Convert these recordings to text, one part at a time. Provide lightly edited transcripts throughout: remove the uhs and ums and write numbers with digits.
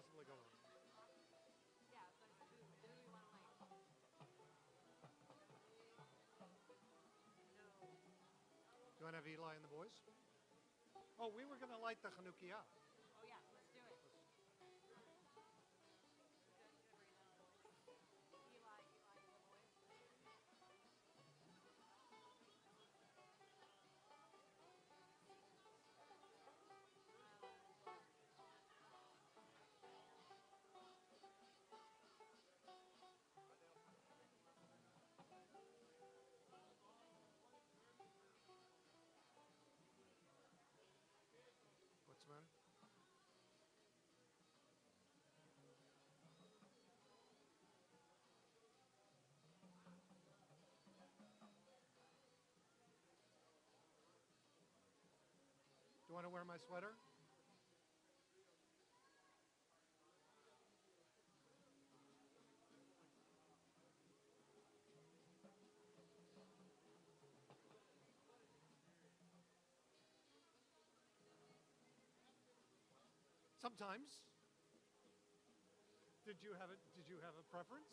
possibly go wrong? Yeah, but do we want to like? No. Do you want to have Eli and the boys? Oh, we were going to light the Chanukiah. Oh yeah, let's do it. Eli, and the boys. What's the matter? Do you want to wear my sweater? Sometimes. Did you have a preference?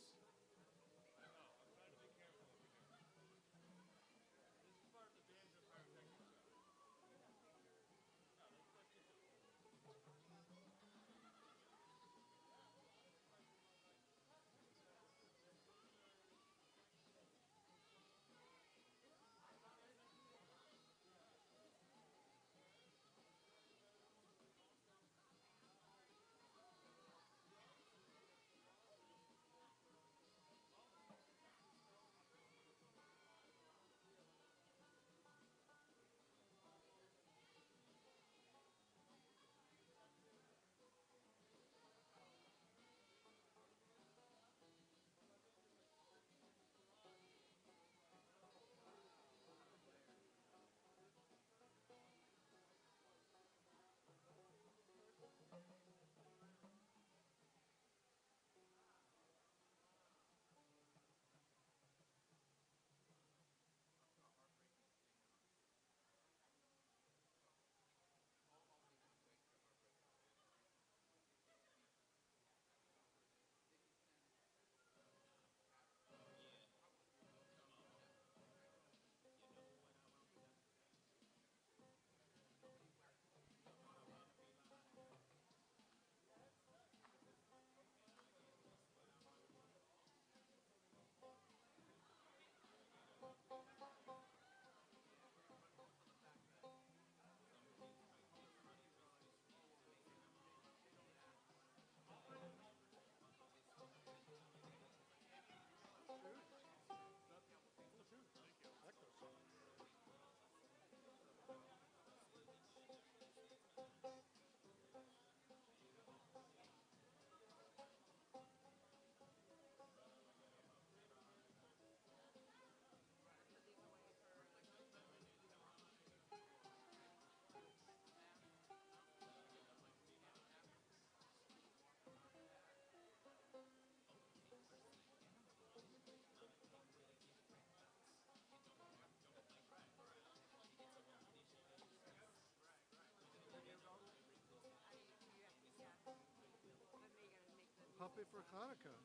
Puppet for Hanukkah. Are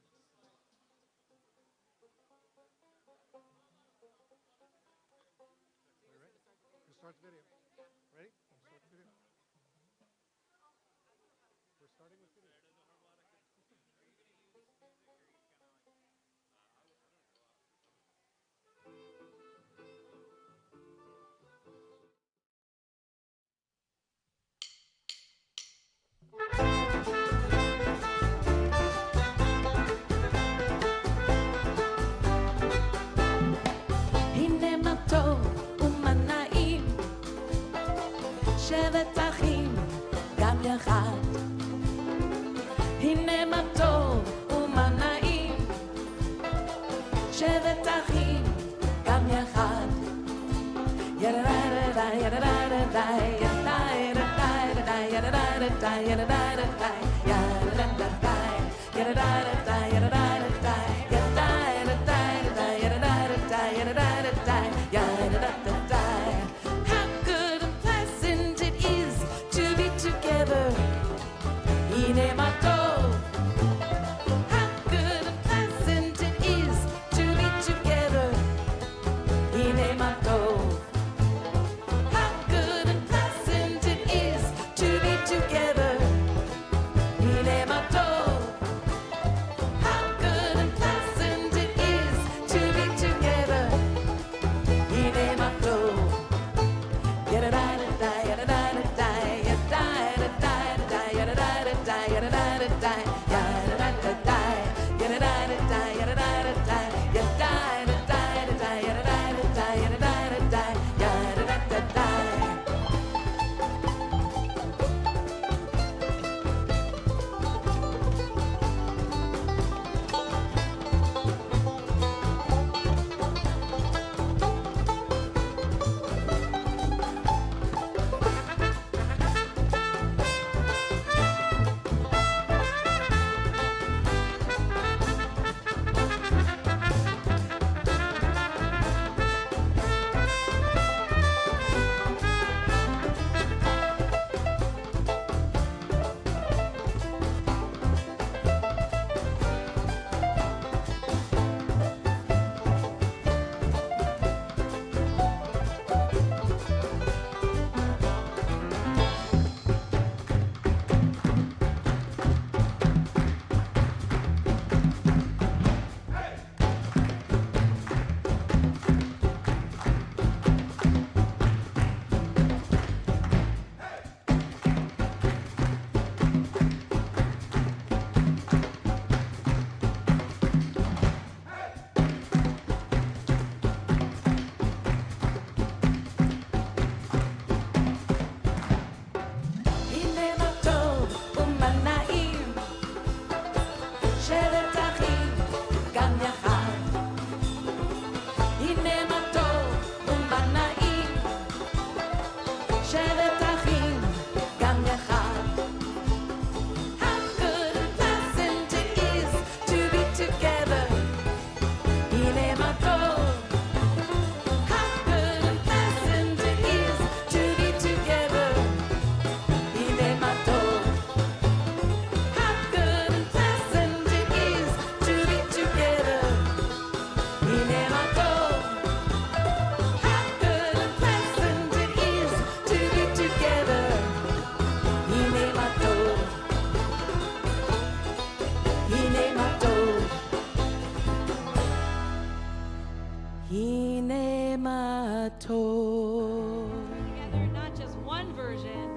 you ready? We'll start the video. Ready? Start the video. We're starting with video. הנה מה טוב ומה נעים, שבת אחים גם יחד. הנה מה טוב ומה נעים, שבת אחים גם יחד. ידדדדאי ידדדדאי ידדדדאי ידדדדאי ידדדדאי ידדדדאי ידדדדאי ידדדדאי How good and pleasant it is to be together. הנה מה טוב Together, not just one version,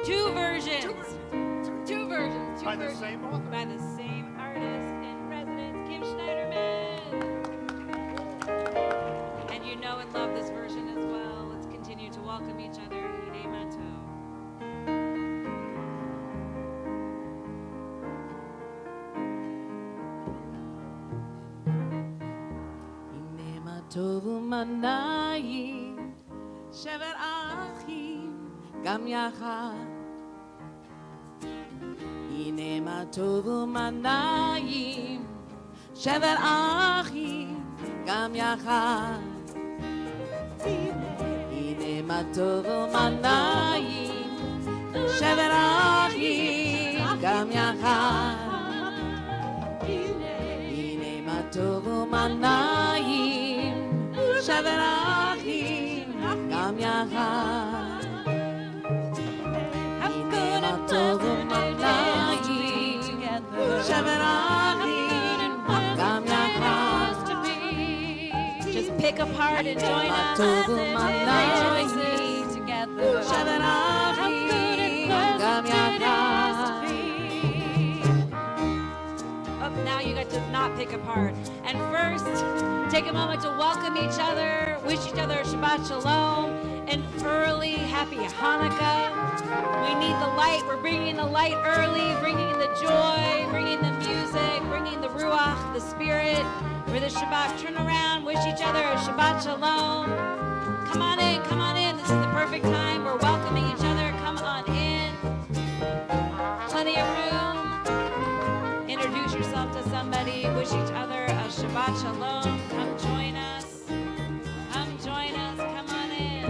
two versions. Two versions. By the same author. By the same artist in residence, Kim Schneiderman. And you know and love this version as well. Let's continue to welcome each other. Hine Mato. טוב ומנעים, שבר אחים גם יחד. הנה מה טוב ומנעים, שבר אחים גם יחד. הנה מה טוב ומנעים, שבר אחים גם יחד. הנה מה טוב ומנעים, שבר אחים גם יחד. הנה מה טוב ומנעים, שבר אחים גם יחד. Just pick apart and join us and rejoice together. שבר אחים גם יחד. Now you got to not pick apart. And first, take a moment to welcome each other, wish each other Shabbat Shalom, and early Happy Hanukkah. We need the light. We're bringing the light early, bringing the joy, bringing the music, bringing the Ruach, the Spirit, for the Shabbat. Turn around, wish each other a Shabbat Shalom. Come on in, come on in. This is the perfect time. We're welcoming each other. Come on in. Plenty of room. Introduce yourself to somebody, wish each other a Shabbat Shalom. Come join us. Come join us. Come on in.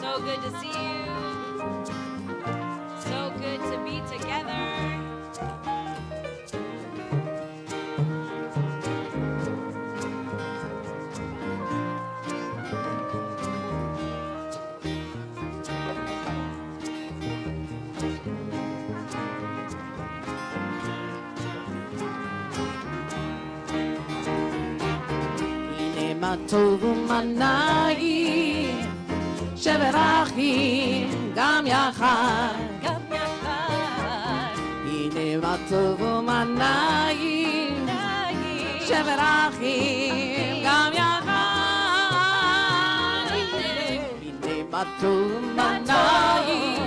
So good to see you. So good to be together. מה טוב ומה נעים, שבת אחים גם יחד. גם יחד. הנה מה טוב ומה נעים, שבת אחים גם יחד. הנה מה טוב ומה נעים,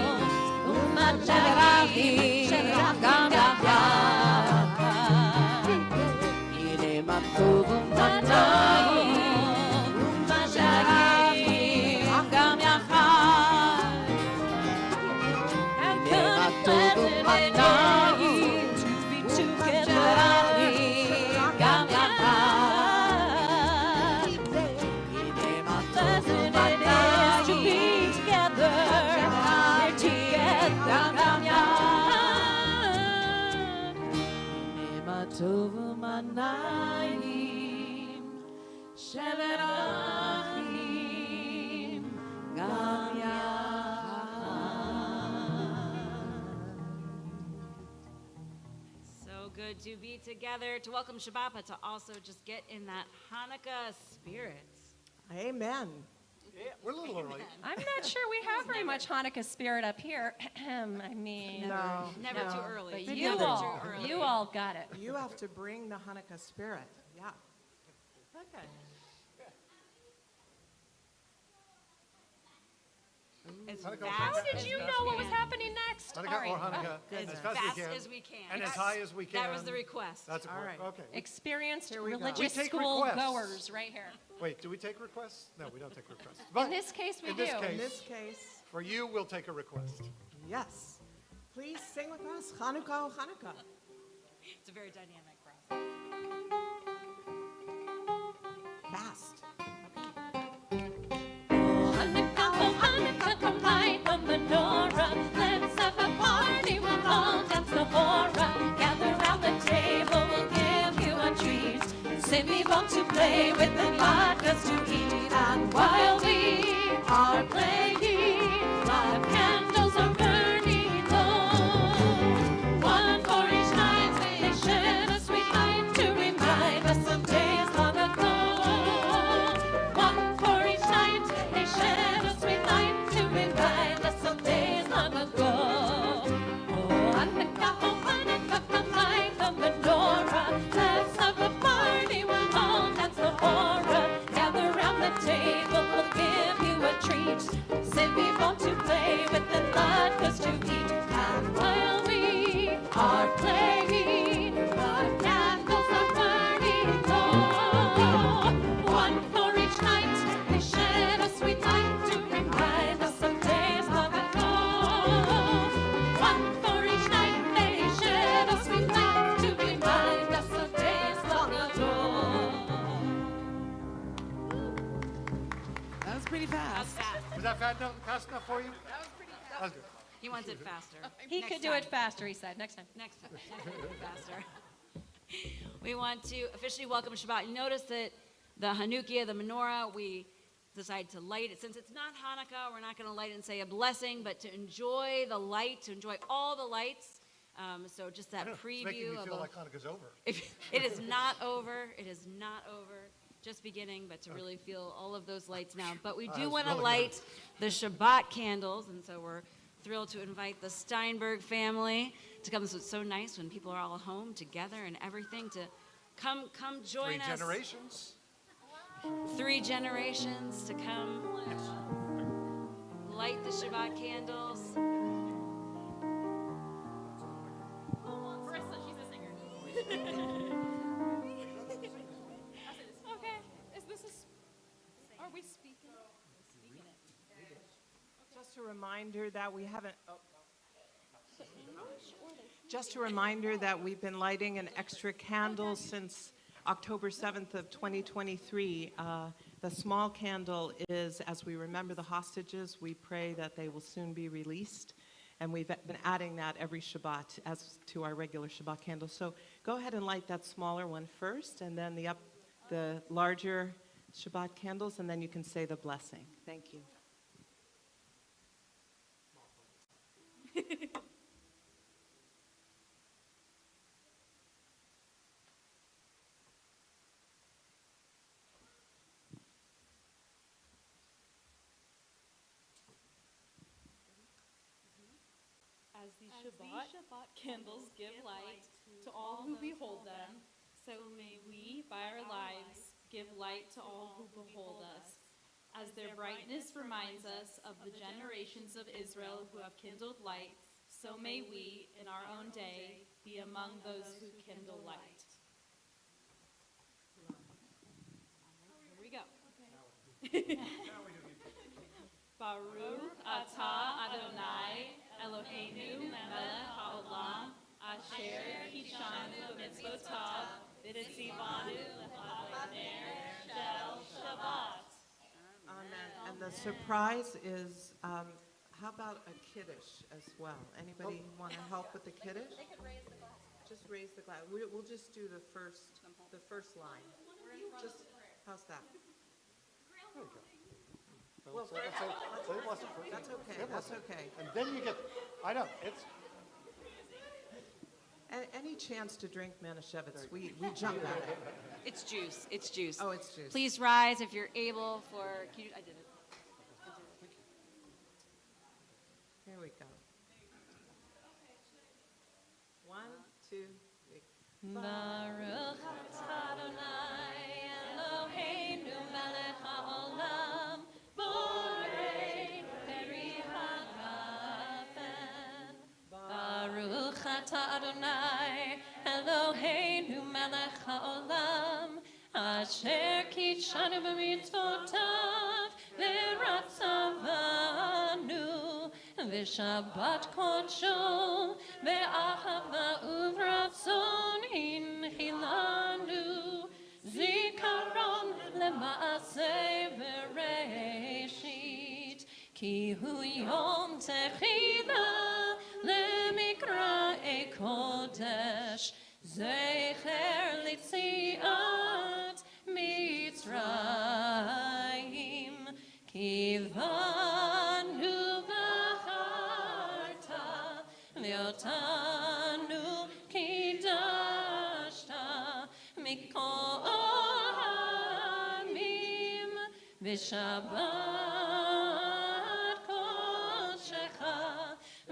שבת אחים גם יחד. הנה מה טוב ומה נעים, שבת אחים גם יחד. הנה מה טוב ומה נעים, שבת אחים גם יחד. הנה מה טוב ומה נעים, to be together, גם יחד. הנה מה טוב ומה נעים, שבת אחים גם יחד. So good to be together, to welcome Shabbat, but to also just get in that Hanukkah spirit. Amen. We're a little early. I'm not sure we have very much Hanukkah spirit up here. I mean, No, Never no. too early. but Never you too all, early. you all got it. You have to bring the Hanukkah spirit. Yeah. Okay. As Hanukkah. fast How did as you we know what was can. happening next? Hanukkah Ari? or Hanukkah, As as fast fast as we can. and as high as we can. That was the request. That's All right. okay. Experienced Here we go. religious We take school requests. goers right here. Wait, do we take requests? No, we don't take requests. But In this case, we in do. this In case, this case, for you, we'll take a request. yes. Please sing with us. Hanukkah, oh Hanukkah. It's a very dynamic process. Fast. Hanukkah, oh Hanukkah, come light the menorah. Let's have a party, we'll all dance the hora. Gather round the table, we'll give you a treat. Say we want to play with the latkes to eat. And while we are playing, live candles are burning low. One for each night, they shed a sweet light to remind us of days long ago. One for each night, they shed a sweet light to remind us of days long ago. Oh, Hanukkah, come light the menorah. Let's have a party, we'll all dance the hora. Gather round the table, we'll give you a treat. Say we want to play with the latkes to eat. And while we are playing, the candles are burning low. One for each night, they shed a sweet light to remind us of days long ago. One for each night, they shed a sweet light to remind us of days long ago. That was pretty fast. Was that fast enough for you? That was pretty fast. That was good. He wants it faster. He Next could do time. it faster, he said. Next time. Next time. Faster. We want to officially welcome Shabbat. You notice that the Hanukkah, the menorah, we decide to light it. Since it's not Hanukkah, we're not going to light it and say a blessing, but to enjoy the light, to enjoy all the lights. So just that It's making me preview of feel a, like Hanukkah's over. it is not over. It is not over. Just beginning, but to really feel all of those lights now. But we do That's want to really light the Shabbat candles, and so we're thrilled to invite the Steinberg family to come. So it's so nice when people are all home together and everything to come join Three us. generations. 3 generations to come light the Shabbat candles. Marissa, she's a singer. Okay. Is this are we speaking? Just a reminder that we haven't. Just a reminder that we've been lighting an extra candle since October 7th of 2023. The small candle is, as we remember the hostages, we pray that they will soon be released. And we've been adding that every Shabbat as to our regular Shabbat candle. So go ahead and light that smaller one first, and then the larger Shabbat candles, and then you can say the blessing. Thank you. As these Shabbat candles give light to all who behold them, so may we, by our lives, give light to all who behold us. As their brightness reminds us of the generations of Israel who have kindled light, so may we, in our own day, be among those who kindle light. Here we go. Baruch atah Adonai Eloheinu melech haolam asher kishanu b'mitzvotav v'tzivanu l'chaner shel Shabbat. Amen. And the surprise is, how about a kiddush as well? Anybody want to help with the kiddush? They could raise the glass. Just raise the glass. We'll just do the first line. Just, how's that? There you go. Well, That's okay, that's okay. And then you get, I know, it's, Any chance to drink Manischewitz, we jump at it. It's juice. It's juice. Oh, it's juice. Please rise if you're able for. I did it. Here we go. 1, 2, 3. Baruch atah Adonai Eloheinu melech haolam borei peri hagafen. Baruch atah Adonai Eloheinu melech haolam asher kishanu b'mitzvotav v'ratzavanu v'shabbat kodsho ve'ahava uvratzon hinchilanu zikaron lema'aseh v'reishit ki hu yom techila lemikra kodesh zecher litziat mitzrayim kivanu v'charta v'otanu kidashta mikol hamim v'shabbat kodshecha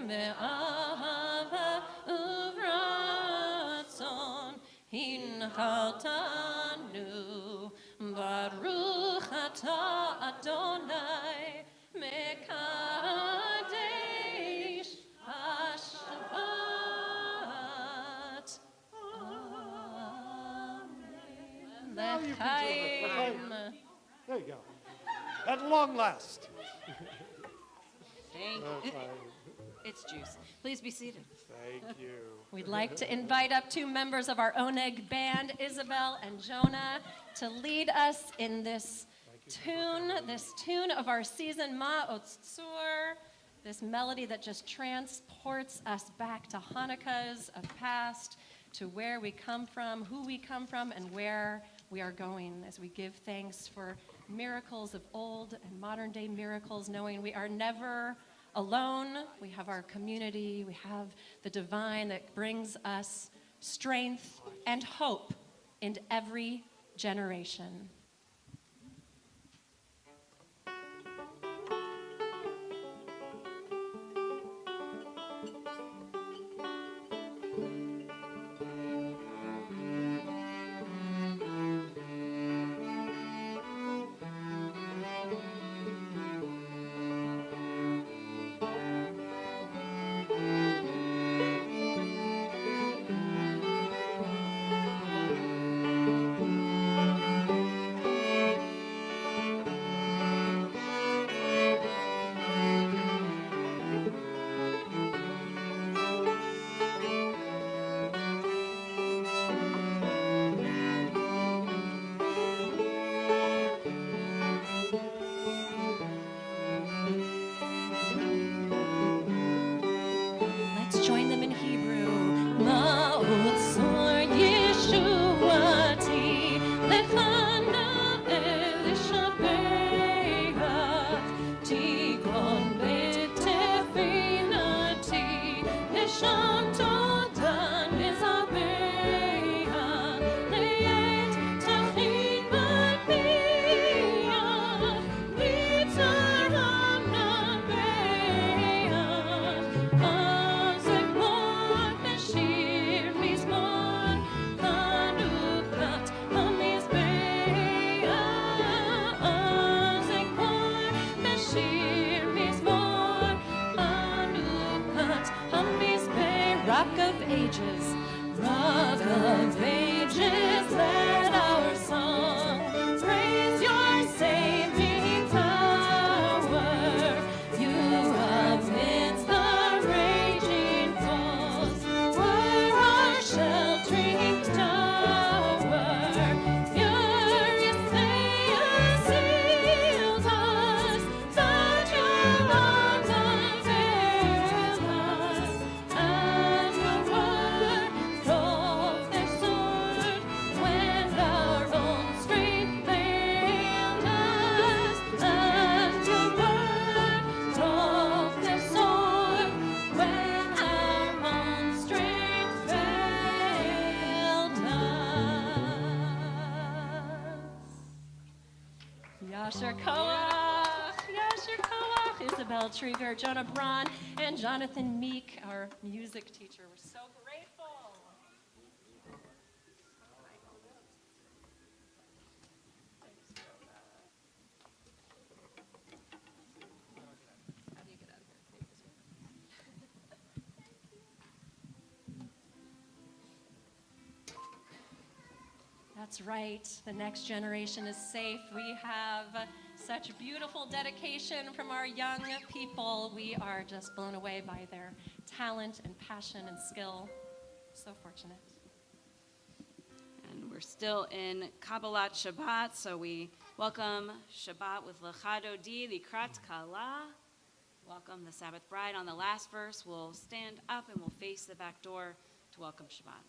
ve'ahava uvratzon hinchaltanu baruch atah Adonai mekadesh hashabbat. Amen. Now you can do it. L'chaim. There you go. At long last. Thank you. It's juice. Please be seated. Thank you. We'd like to invite up two members of our Oneg band, Isabel and Jonah, to lead us in this tune of our season, Ma Otzur, this melody that just transports us back to Hanukkahs of past, to where we come from, who we come from, and where we are going as we give thanks for miracles of old and modern day miracles, knowing we are never alone. We have our community. We have the divine that brings us strength and hope in every generation. ages. Rock of ages, let our song praise your saving power. You amidst the raging falls were our sheltering tower. Furious they assailed us, but your arms unveiled us, and your word drove their sword when our own strength failed us, and your word drove their sword when our own strength failed us. Yasher Koach, Yasher Koach, Isabel Trieger, Jonah Braun, and Jonathan Meek, our music teacher. We're so grateful. How do you get out of here? Maybe this way? That's right. The next generation is safe. We have such beautiful dedication from our young people. We are just blown away by their talent and passion and skill. So fortunate. And we're still in Kabbalat Shabbat, so we welcome Shabbat with Lechado Di Likrat Kala. Welcome the Sabbath bride. On the last verse, we'll stand up and we'll face the back door to welcome Shabbat.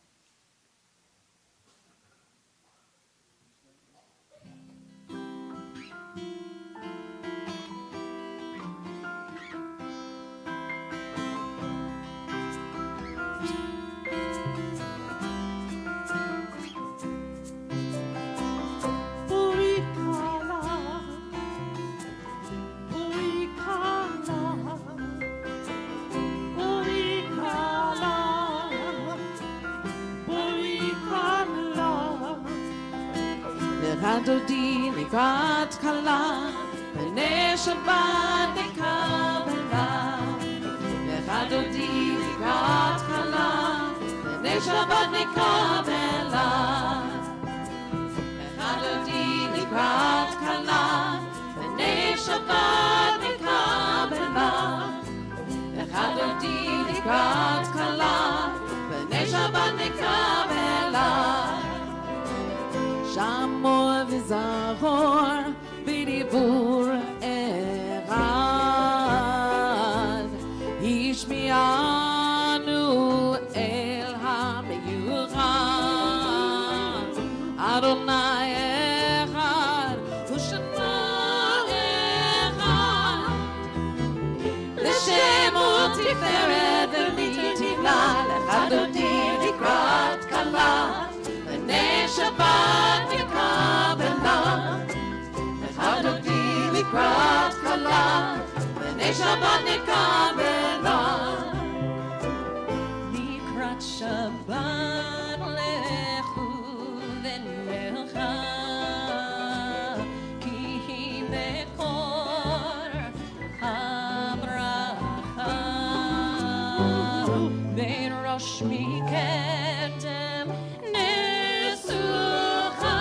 Adodi Likrat Kala, B'nei Shabbat Kabbalat. Adodi Likrat Kala, B'nei Shabbat Kabbalat. Adodi Likrat Kala, B'nei Shabbat Kabbalat. Adodi Likrat Kala, B'nei Shabbat Kabbalat. Shamor v'zahor v'dibur echad, Yishmianu el ha'meyuchad, Adonai echad, U'shema echad, L'shemo tiferet v'litigla, L'chadodi likrat kala, B'nei Shabbat Kabbalat. Adodi Likrat Kala, B'nei Shabbat Kabbalat. Likrat Shabbat lechu v'necha, ki hi mekor habracha, ve'in rosh mikedem nesucha,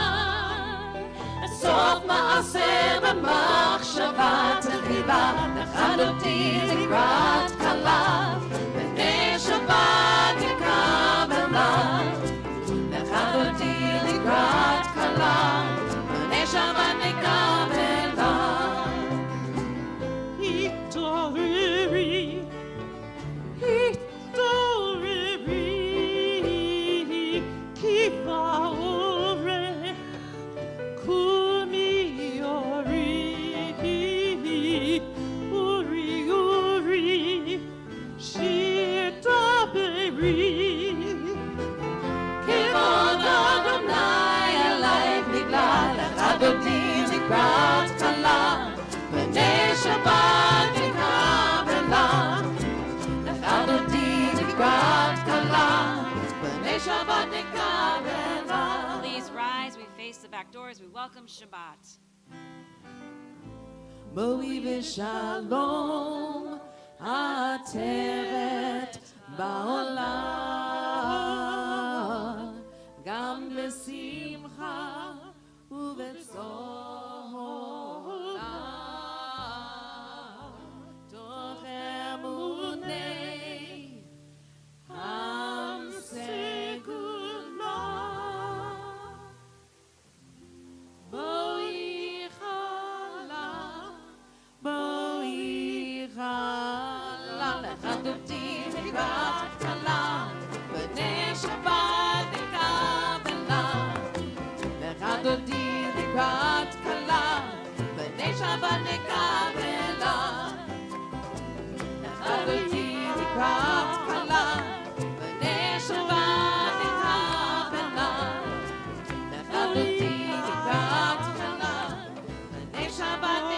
sof ma'aser b'machshava tefila, Adodi Likrat Kala, B'nei Shabbat Kabbalat. Adodi Likrat Kala, B'nei Shabbat Kabbalat. Hitoriri, hitoriri, kivaore, kumiori, uri, uri, shitaberi. Kivod Adonai alayv nigla, Adodi Likrat Kala, B'nei Shabbat Kabbalat. Adodi Likrat Kala, B'nei Shabbat Kabbalat. Please rise. We face the back doors. We welcome Shabbat. Boi v'shalom ateret ba'olam. Adodi Mikrat Kala, B'nei Shabbat Kabbalat. Adodi Mikrat Kala, B'nei Shabbat Kabbalat. Adodi Mikrat Kala, B'nei Shabbat Kabbalat. Adodi Mikrat Kala, B'nei Shabbat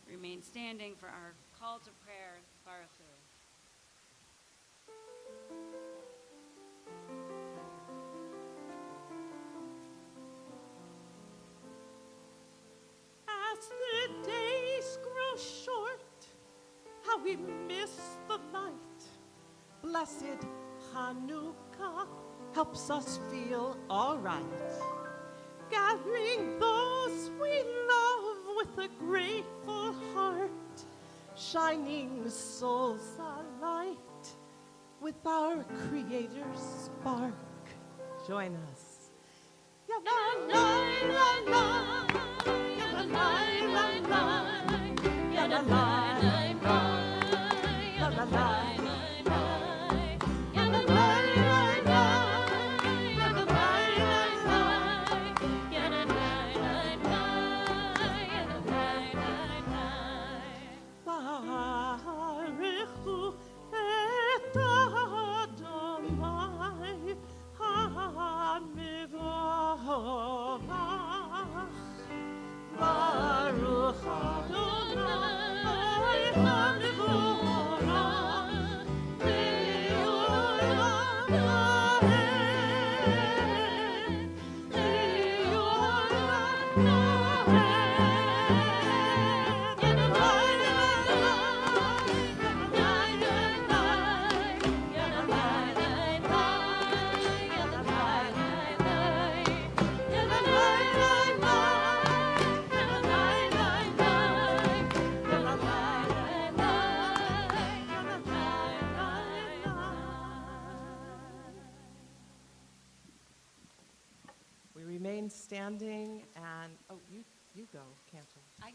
Remain standing for our call to prayer. Baruch Hu. As the days grow short, how we miss the light. Blessed Hanukkah helps us feel all right. Gathering those we love with a grateful heart, shining souls alight with our Creator's spark. Join us. Baruchu et Adonai HaMevorach. Baruch Adonai HaMevorach le'olam nohen, le'olam nohen. We remain standing and, you go, Cantor. I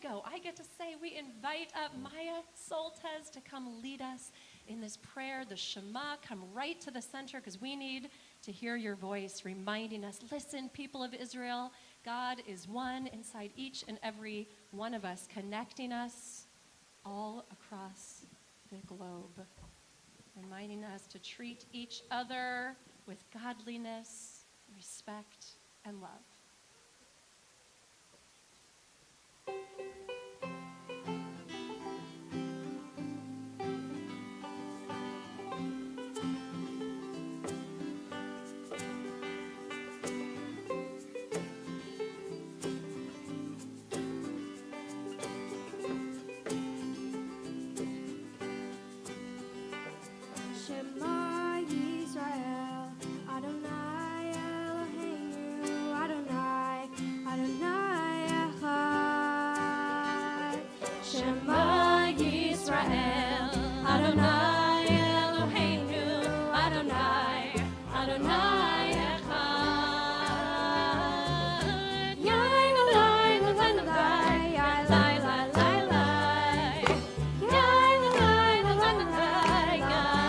go. I get to say we invite up Maya Soltez to come lead us in this prayer, the Shema. Come right to the center because we need to hear your voice reminding us, listen, people of Israel, God is one inside each and every one of us, connecting us all across the globe, reminding us to treat each other with godliness, respect, and love. Shema Yisrael, Adonai Eloheinu, Adonai, Adonai Echad. Shema Yisrael, Adonai Eloheinu, Adonai, Adonai Echad. Yai la lai la lai la lai, yai lai la lai lai. Yai la lai la lai la lai, yai.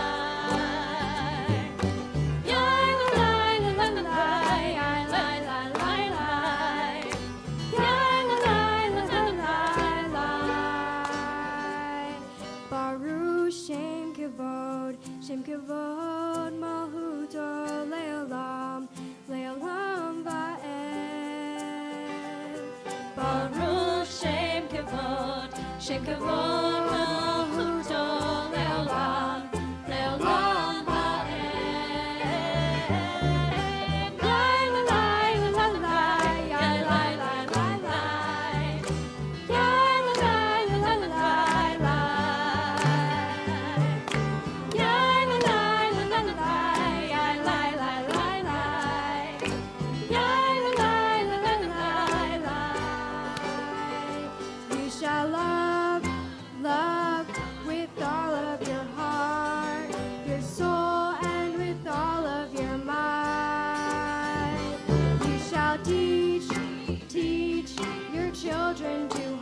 Yai la lai la lai la lai, yai lai la lai lai. Yai la lai la lai la lai. Baruch Shem Kavod, Shem Kavod, Malhuto, Leolam, Leolam Va'ed. Baruch Shem Kavod, Shem Kavod, Malchuto, Leolam, Leolam Va'ed. Yai la lai la lai la lai, yai lai la lai lai. Yai la lai la lai la lai. Yai la lai la lai la lai, yai lai la lai lai. Yai la lai la lai la lai. You shall love, love with all of your heart, your soul, and with all of your mind. You shall teach, teach your children to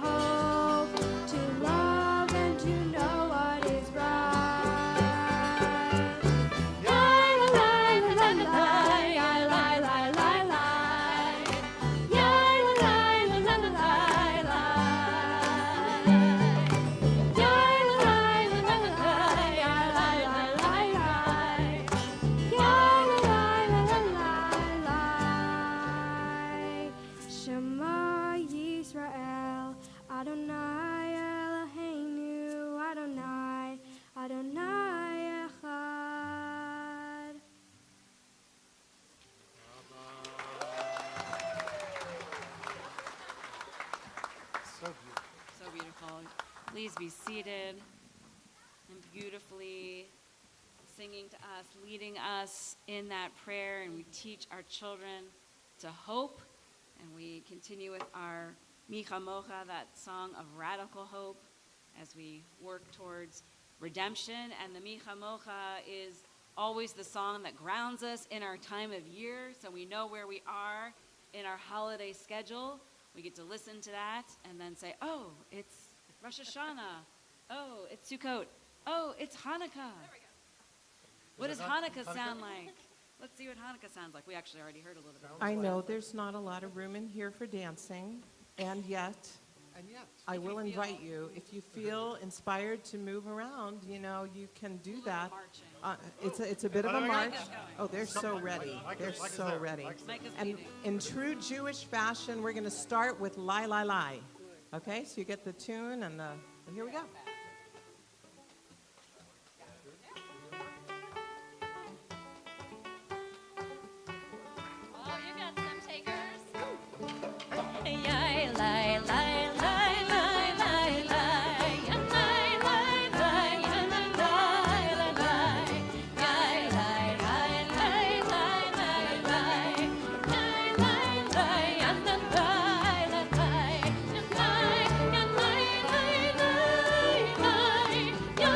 Adonai Eloheinu, Adonai, Adonai Echad. So beautiful. So beautiful. Please be seated and beautifully singing to us, leading us in that prayer, and we teach our children to hope, and we continue with our Micha Mocha, that song of radical hope, as we work towards redemption. And the Micha Mocha is always the song that grounds us in our time of year, so we know where we are in our holiday schedule. We get to listen to that and then say, oh, it's Rosh Hashanah. Oh, it's Sukkot. Oh, it's Hanukkah. What does Hanukkah sound like? Let's see what Hanukkah sounds like. We actually already heard a little bit. I know there's not a lot of room in here for dancing, and yet I will invite you, if you feel inspired to move around, you know, you can do that. It's a bit of a march. Oh, they're so ready. They're so ready. And in true Jewish fashion, we're going to start with Lai Lai Lai. Okay, so you get the tune and here we go. Oh, you got some takers. Yai, lai, lai, lai, lai, lai, lai. Yai, lai, lai, lai, lai, lai, lai, lai. Yai, lai, lai, lai, lai, lai, lai. Yai, lai, lai, lai, lai, lai, lai. Yai, lai,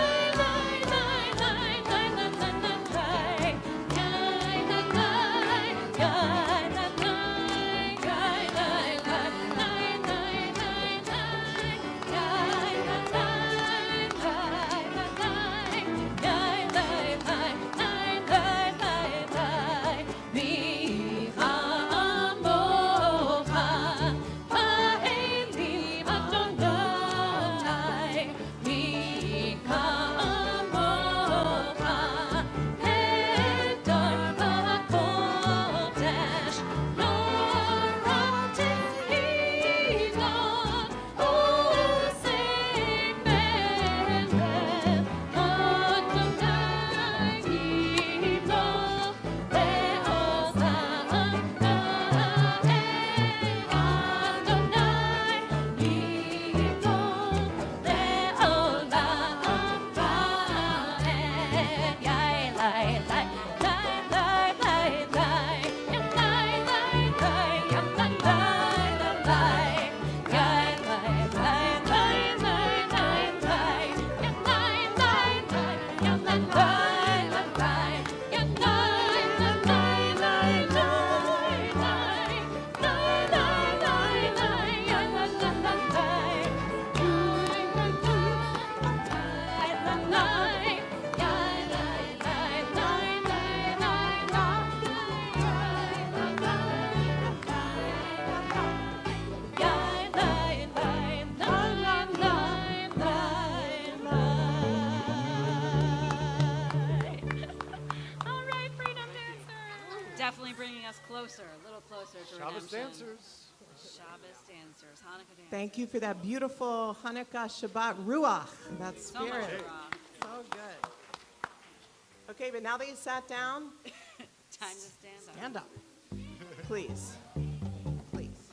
lai, closer, a little closer to Shabbos redemption. dancers. Shabbos dancers, Hanukkah dancers. Thank you for that beautiful Hanukkah Shabbat Ruach, that So much spirit. rock. So good. Okay, but now that you sat down, Time to stand up. stand up. Please. Please.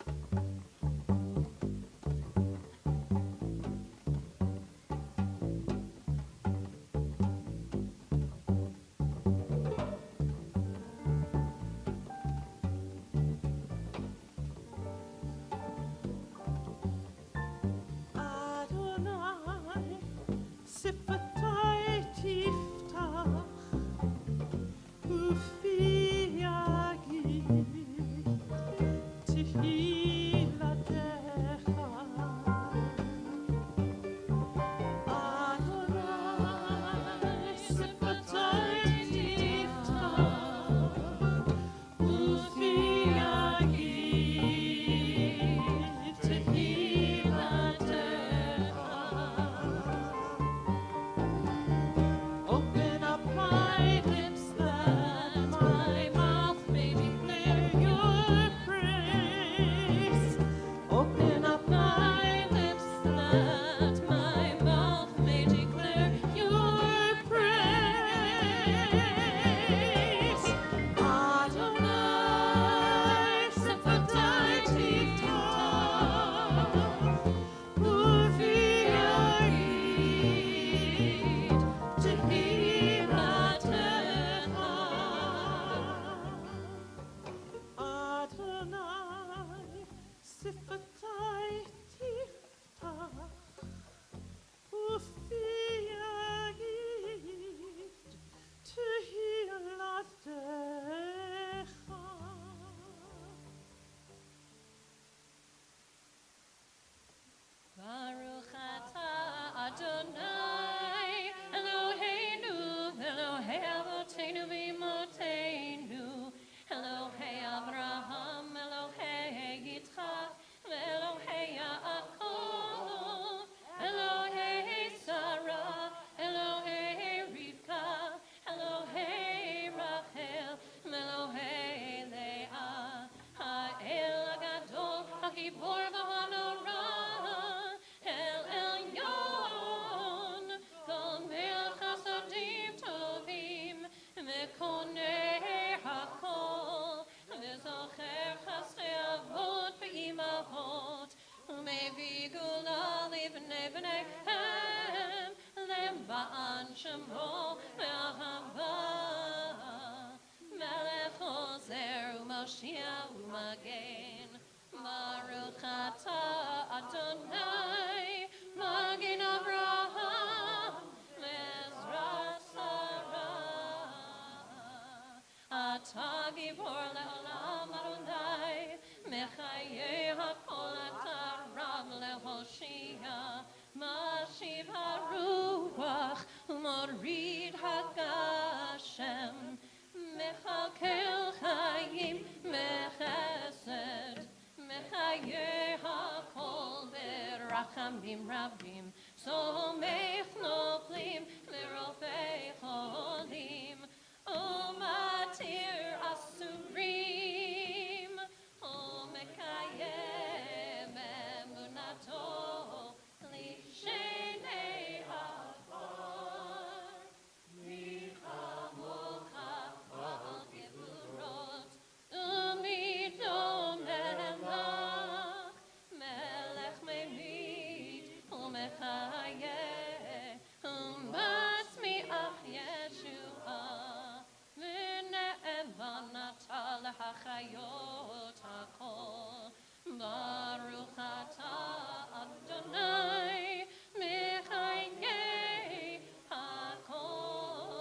Adonai, sifatai tiftach, ufi yagi, tehilatecha. Adonai, sifatai tiftach, ufi yagi, tehilatecha. Shemo Me'ahava Melech Ozer U'Moshiach U'Magen Baruch Atah Adonai Magen Avraham Mezras Atah Gibor Le'olam Adonai Mechayeh HaKol HaKarav LeHoshia Mashiv HaRuach U'Morid HaGashem Mechakel Chayim Mechesed Mechayeh HaKol Berachamim Rabim Somech Noplim Lerofei Cholim Umatir Asurim Umekayem Emunato Lishenei Avor Michamocha Al Gevurot Umidom Melach Melech Memit Umechayeh Umasmiach Yeshua V'ne'evanata l'hachayot hakol Baruch atah Adonai Mechayeh hakol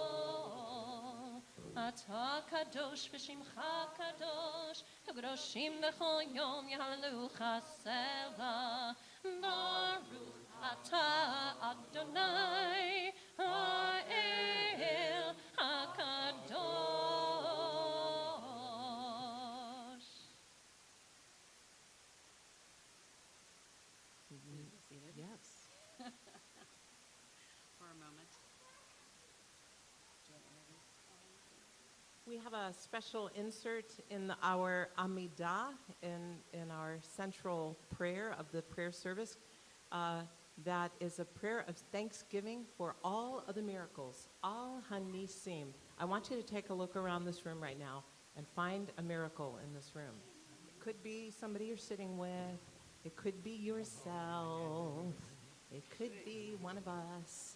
Atah kadosh v'shimcha kadosh Kadoshim b'chol yom yahalucha seva Baruch atah Adonai ha'el hakadosh. Yes. For a moment. We have a special insert in our Amidah, in our central prayer of the prayer service. That is a prayer of thanksgiving for all of the miracles, all Hanisim. I want you to take a look around this room right now and find a miracle in this room. It could be somebody you're sitting with. It could be yourself. It could be one of us.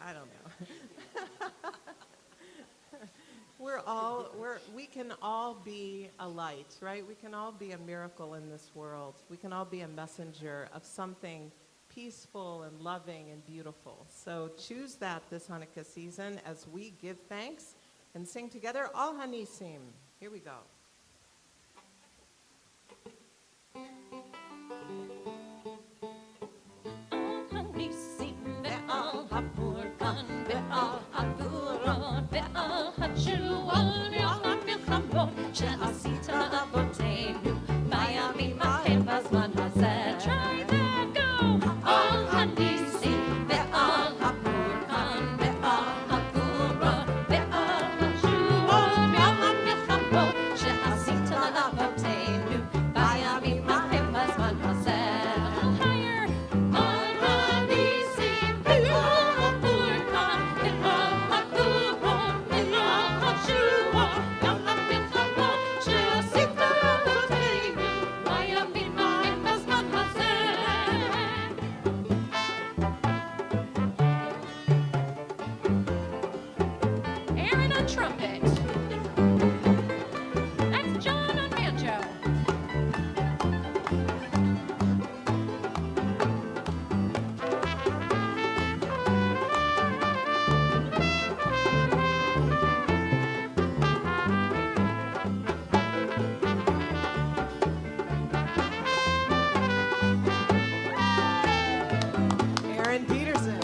I don't know. We can all be a light, right? We can all be a miracle in this world. We can all be a messenger of something peaceful and loving and beautiful. So choose that this Hanukkah season as we give thanks and sing together Al Hanisim. Here we go. Hanisim ve'al hapurkan ve'al havuron ve'al hatshuon ve'al hamilchamot she'asita la'avotenu bi'yamim ha'hem b'zman hazeh. Try that, go! Al hanisim ve'al hapurkan ve'al havuron ve'al hatshuon ve'al hamilchamot she'asita la'avotenu bi'yamim ha'hem b'zman hazeh. Higher! Aaron on trumpet. That's John on banjo. Aaron Peterson.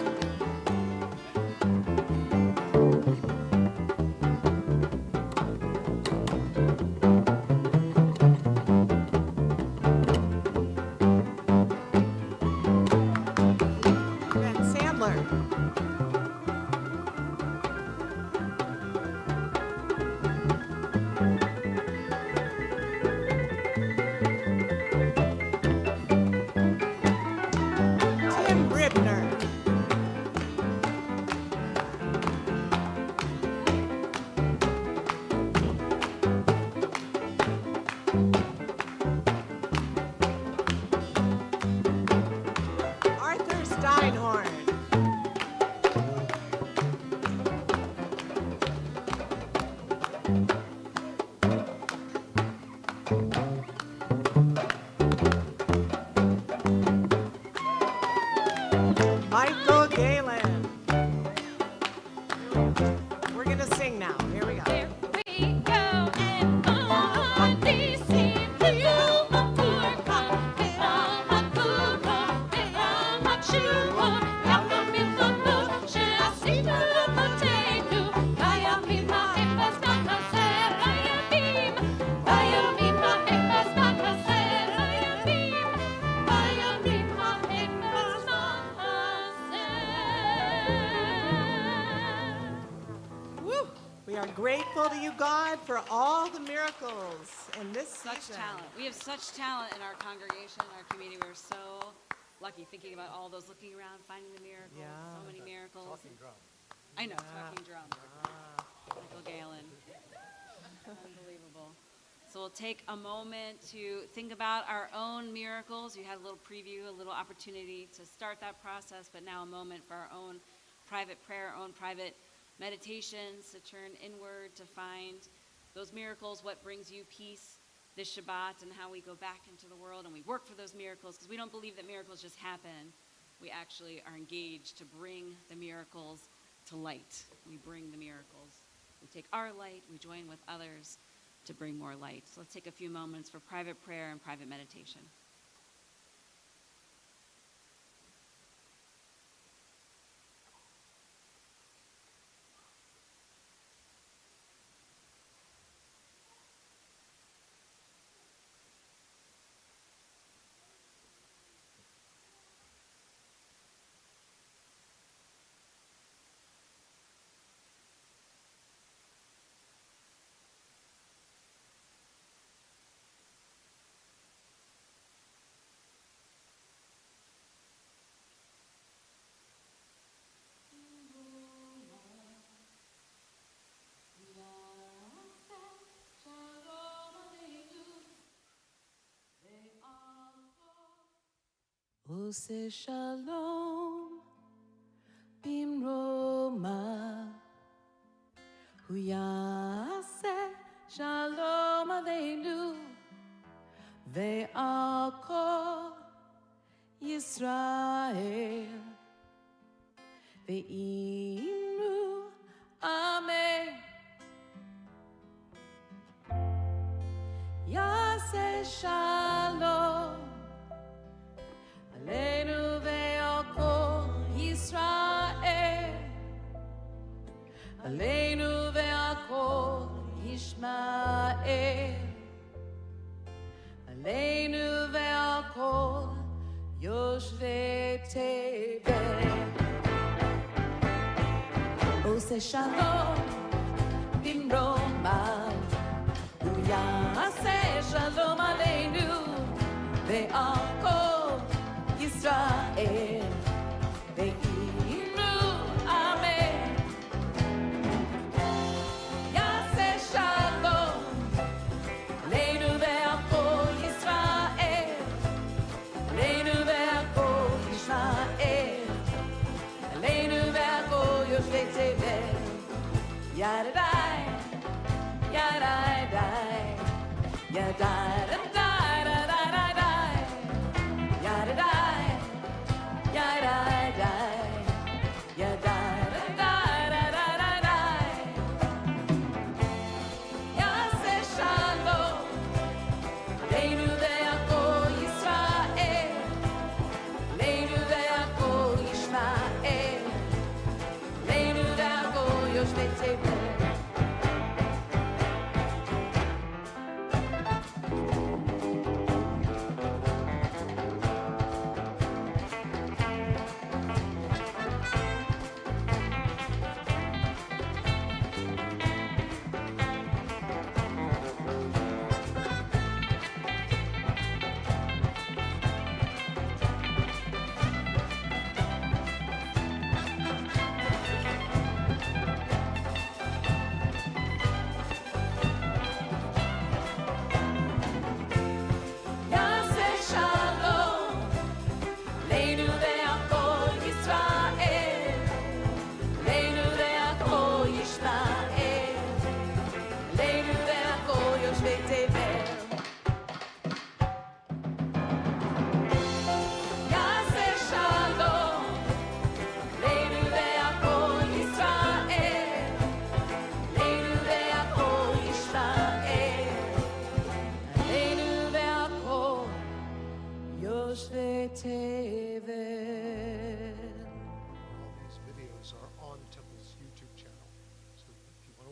grateful to you, God, for all the miracles in this Such season. talent. We have such talent in our congregation, our community. We're so lucky thinking about all those looking around, finding the miracles. Yeah. So many miracles. Talking drum. I know, Yeah. talking drum. Michael Galen. Unbelievable. So we'll take a moment to think about our own miracles. You had a little preview, a little opportunity to start that process, but now a moment for our own private prayer, our own private meditations, to turn inward, to find those miracles, what brings you peace this Shabbat, and how we go back into the world and we work for those miracles, because we don't believe that miracles just happen. We actually are engaged to bring the miracles to light. We bring the miracles. We take our light, we join with others to bring more light. So let's take a few moments for private prayer and private meditation. Ose shalom bimroma huyase shalom aleinu ve'al kol Yisrael ve'imru amen yase shalom Aleinu ve'al kol Yisrael Aleinu ve'al kol Yishmael Aleinu ve'al kol Yoshvei Tevel Ose shalom bimromav Uyase shalom aleinu ve'al kol Yisrael, ve'imru amen. Yaseh shalom, aleinu ve'al kol Yisrael, aleinu ve'al kol Yishmael, aleinu ve'al kol Yoshvei Tevel. Yadadai, yadadai, yadadai.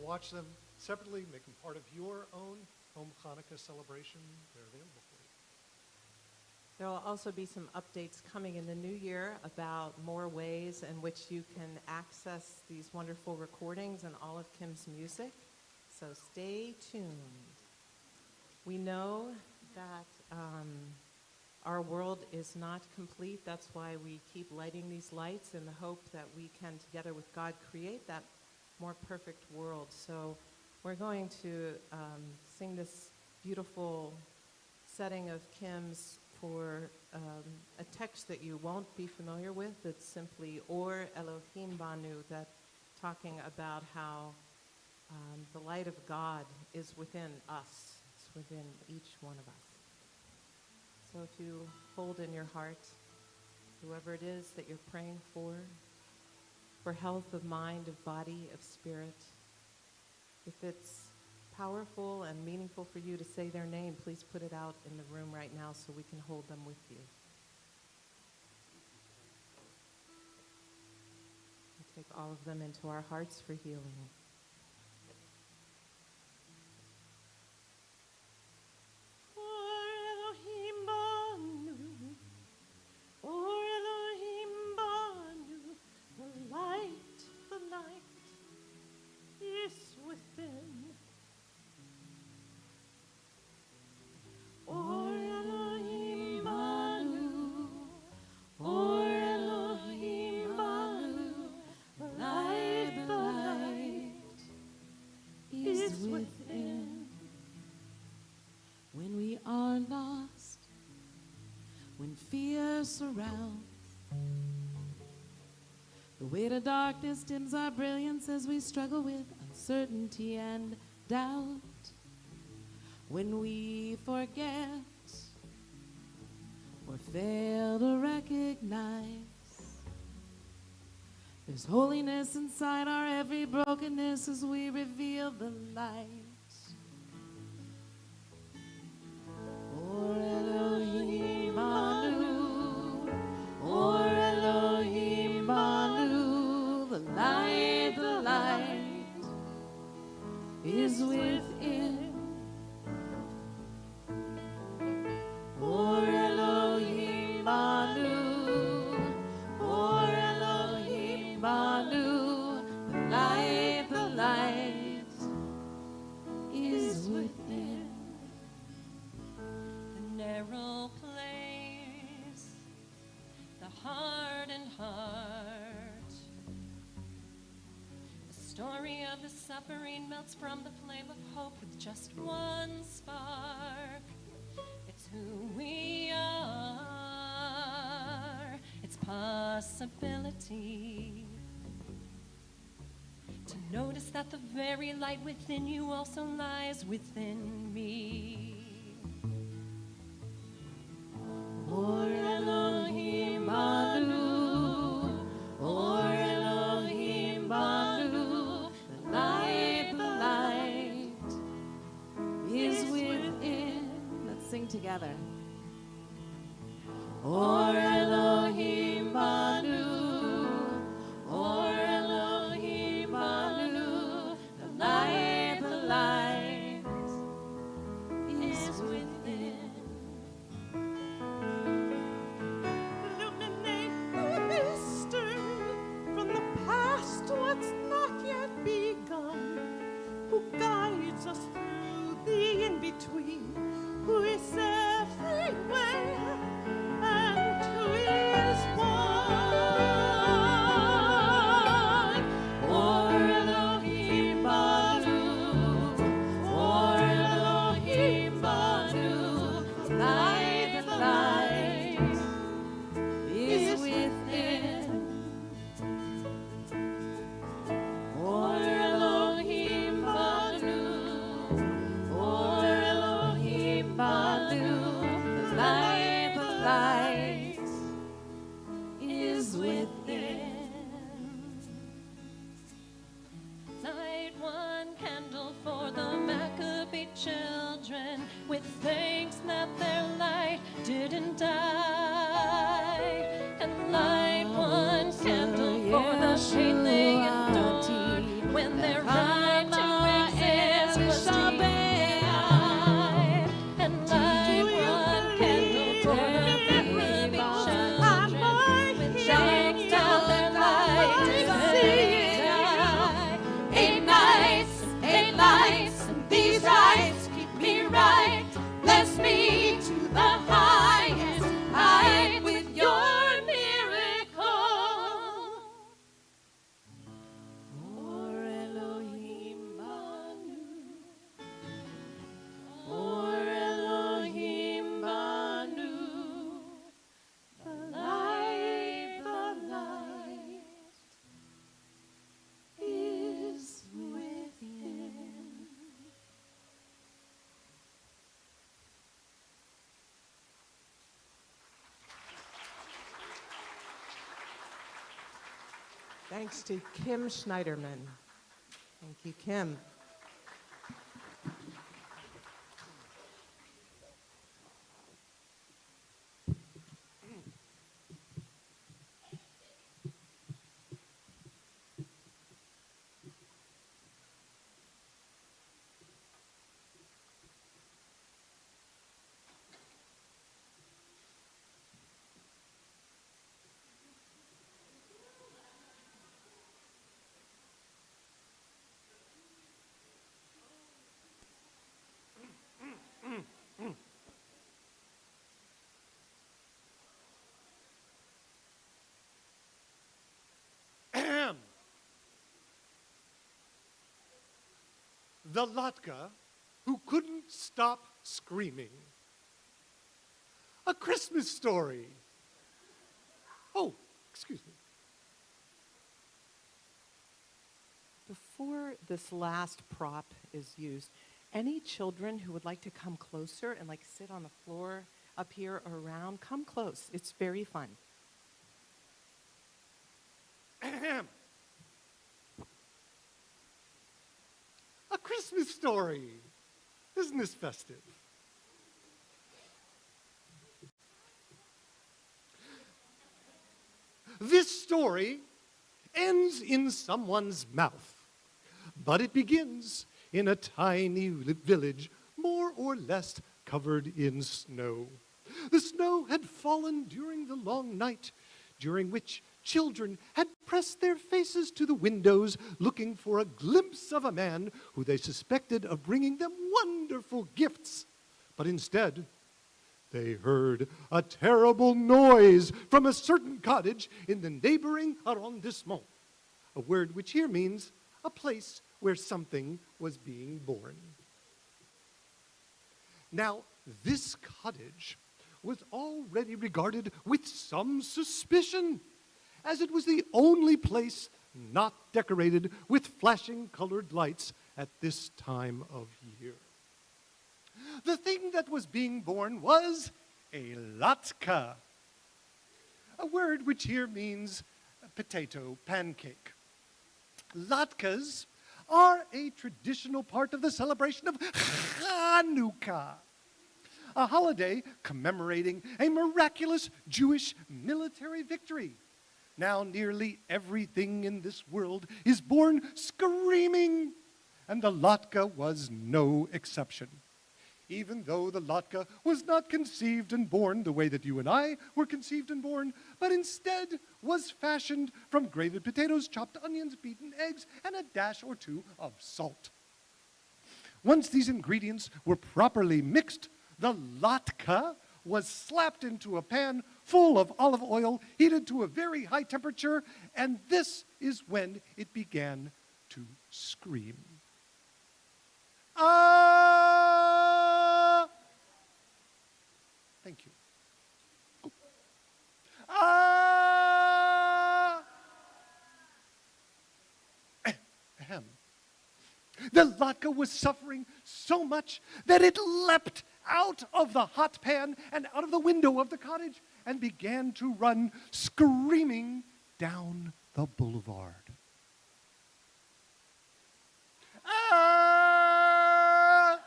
Watch them separately, make them part of your own home Hanukkah celebration. They're available for you. There will also be some updates coming in the new year about more ways in which you can access these wonderful recordings and all of Kim's music. So stay tuned. We know that our world is not complete. That's why we keep lighting these lights in the hope that we can, together with God, create that more perfect world. So we're going to sing this beautiful setting of Kim's for a text that you won't be familiar with. It's simply Or Elohim Banu, that talking about how the light of God is within us. It's within each one of us. So if you hold in your heart whoever it is that you're praying for health of mind, of body, of spirit, if it's powerful and meaningful for you to say their name, please put it out in the room right now so we can hold them with you. We take all of them into our hearts for healing. When we are lost, when fear surrounds, the weight of darkness dims our brilliance as we struggle with uncertainty and doubt. When we forget or fail to recognize there's holiness inside our every brokenness as we reveal the light. Or Elohim Banu, Or Elohim Banu, the light is within. Or Elohim Banu, Or Elohim Banu, the light is within. Narrow place, the hardened heart. The story of the suffering melts from the flame of hope with just one spark. It's who we are, it's possibility. To notice that the very light within you also lies within me. Or Elohim Banu, Or Elohim Banu, the light is within. Let's sing together. Or Elohim Banu, Or Elohim Banu, the light is within. Illuminate the mystery from the past, what's not yet begun. Who guides us through the in-between, who is everywhere and who is one. Or Elohim Banu, Or Elohim Banu, The light is within. Or Elohim Banu, Or Elohim Banu, the light is within. Light one candle for the Maccabee children with thanks that their light didn't die. And light one candle for the shade they endured when their right to exist was denied. And light one candle for the Maccabee children with thanks that Thanks to Kim Schneiderman. Thank you, Kim. The Latka who couldn't stop screaming. A Christmas story. Oh, excuse me. Before this last prop is used, any children who would like to come closer and like sit on the floor up here or around, come close. It's very fun. Ahem. A Christmas story. Isn't this festive? This story ends in someone's mouth, but it begins in a tiny village, more or less covered in snow. The snow had fallen during the long night, during which children had pressed their faces to the windows looking for a glimpse of a man who they suspected of bringing them wonderful gifts. But instead, they heard a terrible noise from a certain cottage in the neighboring arrondissement, a word which here means a place where something was being born. Now, this cottage was already regarded with some suspicion, as it was the only place not decorated with flashing colored lights at this time of year. The thing that was being born was a latka, a word which here means potato pancake. Latkas are a traditional part of the celebration of Hanukkah, a holiday commemorating a miraculous Jewish military victory. Now nearly everything in this world is born screaming, and the latke was no exception. Even though the latke was not conceived and born the way that you and I were conceived and born, but instead was fashioned from grated potatoes, chopped onions, beaten eggs, and a dash or two of salt. Once these ingredients were properly mixed, the latke was slapped into a pan full of olive oil, heated to a very high temperature, and this is when it began to scream. Ah! Thank you. Oh. Ah! Ahem. The latke was suffering so much that it leapt out of the hot pan and out of the window of the cottage and began to run screaming down the boulevard. Ah!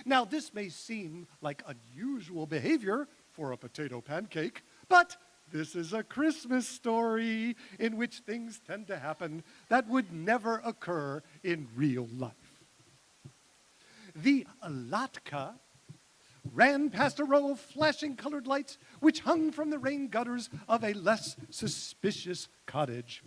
Now, this may seem like unusual behavior for a potato pancake, but this is a Christmas story in which things tend to happen that would never occur in real life. The latke ran past a row of flashing colored lights which hung from the rain gutters of a less suspicious cottage.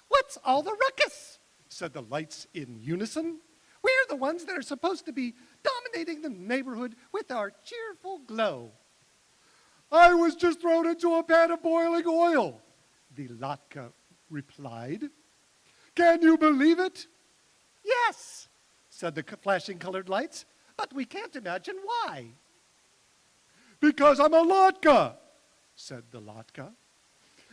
"What's all the ruckus?" said the lights in unison. "We're the ones that are supposed to be dominating the neighborhood with our cheerful glow." "I was just thrown into a pan of boiling oil," the latke replied. "Can you believe it?" "Yes," said the flashing colored lights, "but we can't imagine why." "Because I'm a latke," said the latke.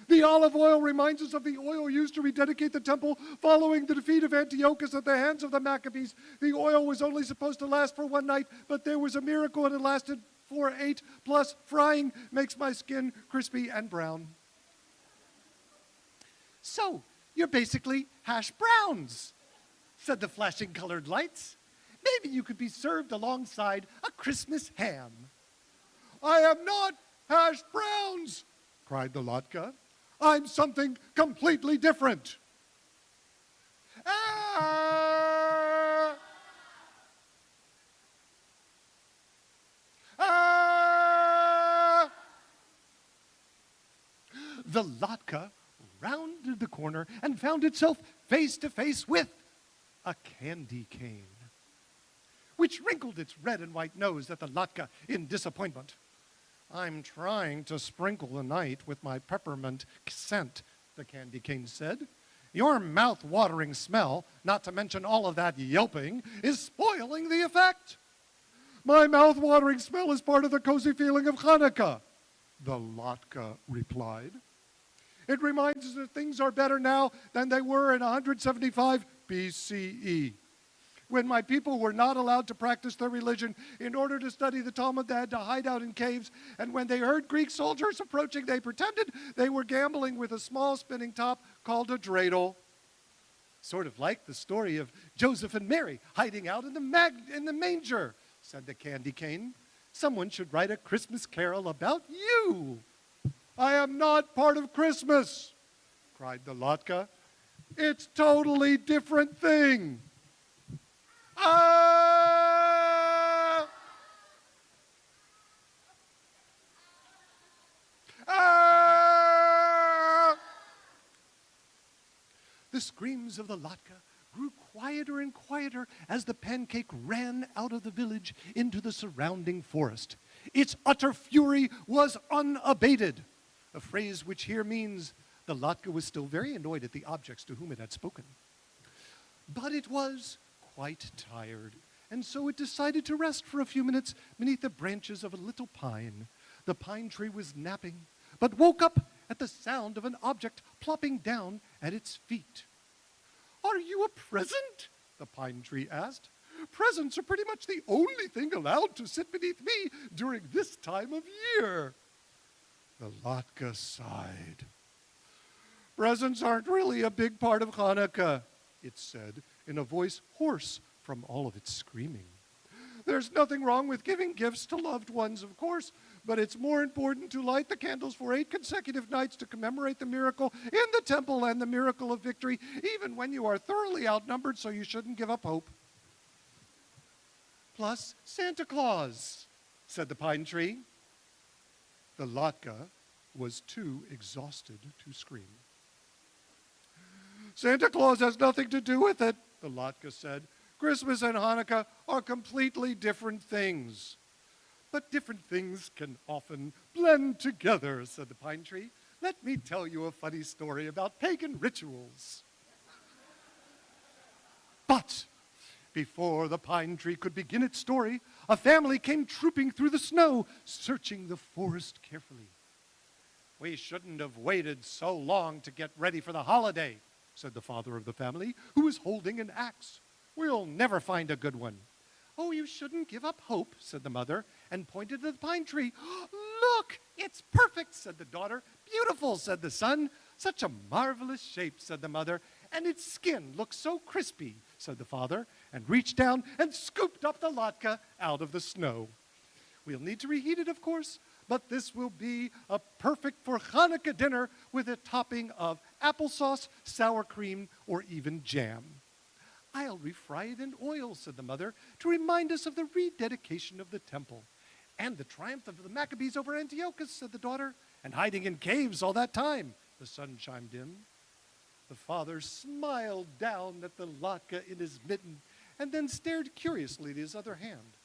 "The olive oil reminds us of the oil used to rededicate the temple following the defeat of Antiochus at the hands of the Maccabees. The oil was only supposed to last for one night, but there was a miracle and it lasted for 8, plus frying makes my skin crispy and brown." So, you're basically hash browns, said the flashing colored lights. Maybe you could be served alongside a Christmas ham. I am not hash browns, cried the latke. I'm something completely different. Ah! Ah! The latke rounded the corner and found itself face to face with a candy cane, which wrinkled its red and white nose at the latke in disappointment. I'm trying to sprinkle the night with my peppermint scent, the candy cane said. Your mouth-watering smell, not to mention all of that yelping, is spoiling the effect. My mouth-watering smell is part of the cozy feeling of Hanukkah, the latke replied. It reminds us that things are better now than they were in 175 BCE, when my people were not allowed to practice their religion. In order to study the Talmud, they had to hide out in caves, and when they heard Greek soldiers approaching, they pretended they were gambling with a small spinning top called a dreidel. Sort of like the story of Joseph and Mary hiding out in the manger, said the candy cane. Someone should write a Christmas carol about you. I am not part of Christmas, cried the latke. It's totally different thing. Ah! Ah! The screams of the latke grew quieter and quieter as the pancake ran out of the village into the surrounding forest. Its utter fury was unabated, a phrase which here means the latke was still very annoyed at the objects to whom it had spoken. But it was quite tired, and so it decided to rest for a few minutes beneath the branches of a little pine. The pine tree was napping, but woke up at the sound of an object plopping down at its feet. Are you a present? The pine tree asked. Presents are pretty much the only thing allowed to sit beneath me during this time of year. The latke sighed. Presents aren't really a big part of Hanukkah, it said in a voice hoarse from all of its screaming. There's nothing wrong with giving gifts to loved ones, of course, but it's more important to light the candles for 8 consecutive nights to commemorate the miracle in the temple and the miracle of victory, even when you are thoroughly outnumbered, so you shouldn't give up hope. Plus Santa Claus, said the pine tree. The latke was too exhausted to scream. Santa Claus has nothing to do with it, the latke said. Christmas and Hanukkah are completely different things. But different things can often blend together, said the pine tree. Let me tell you a funny story about pagan rituals. But before the pine tree could begin its story, a family came trooping through the snow, searching the forest carefully. We shouldn't have waited so long to get ready for the holiday, said the father of the family, who was holding an axe. We'll never find a good one. Oh, you shouldn't give up hope, said the mother, and pointed to the pine tree. Look, it's perfect, said the daughter. Beautiful, said the son. Such a marvelous shape, said the mother. And its skin looks so crispy, said the father, and reached down and scooped up the latke out of the snow. We'll need to reheat it, of course, but this will be a perfect for Hanukkah dinner with a topping of applesauce, sour cream, or even jam. I'll refry it in oil, said the mother, to remind us of the rededication of the temple. And the triumph of the Maccabees over Antiochus, said the daughter, and hiding in caves all that time, the son chimed in. The father smiled down at the latke in his mitten and then stared curiously at his other hand.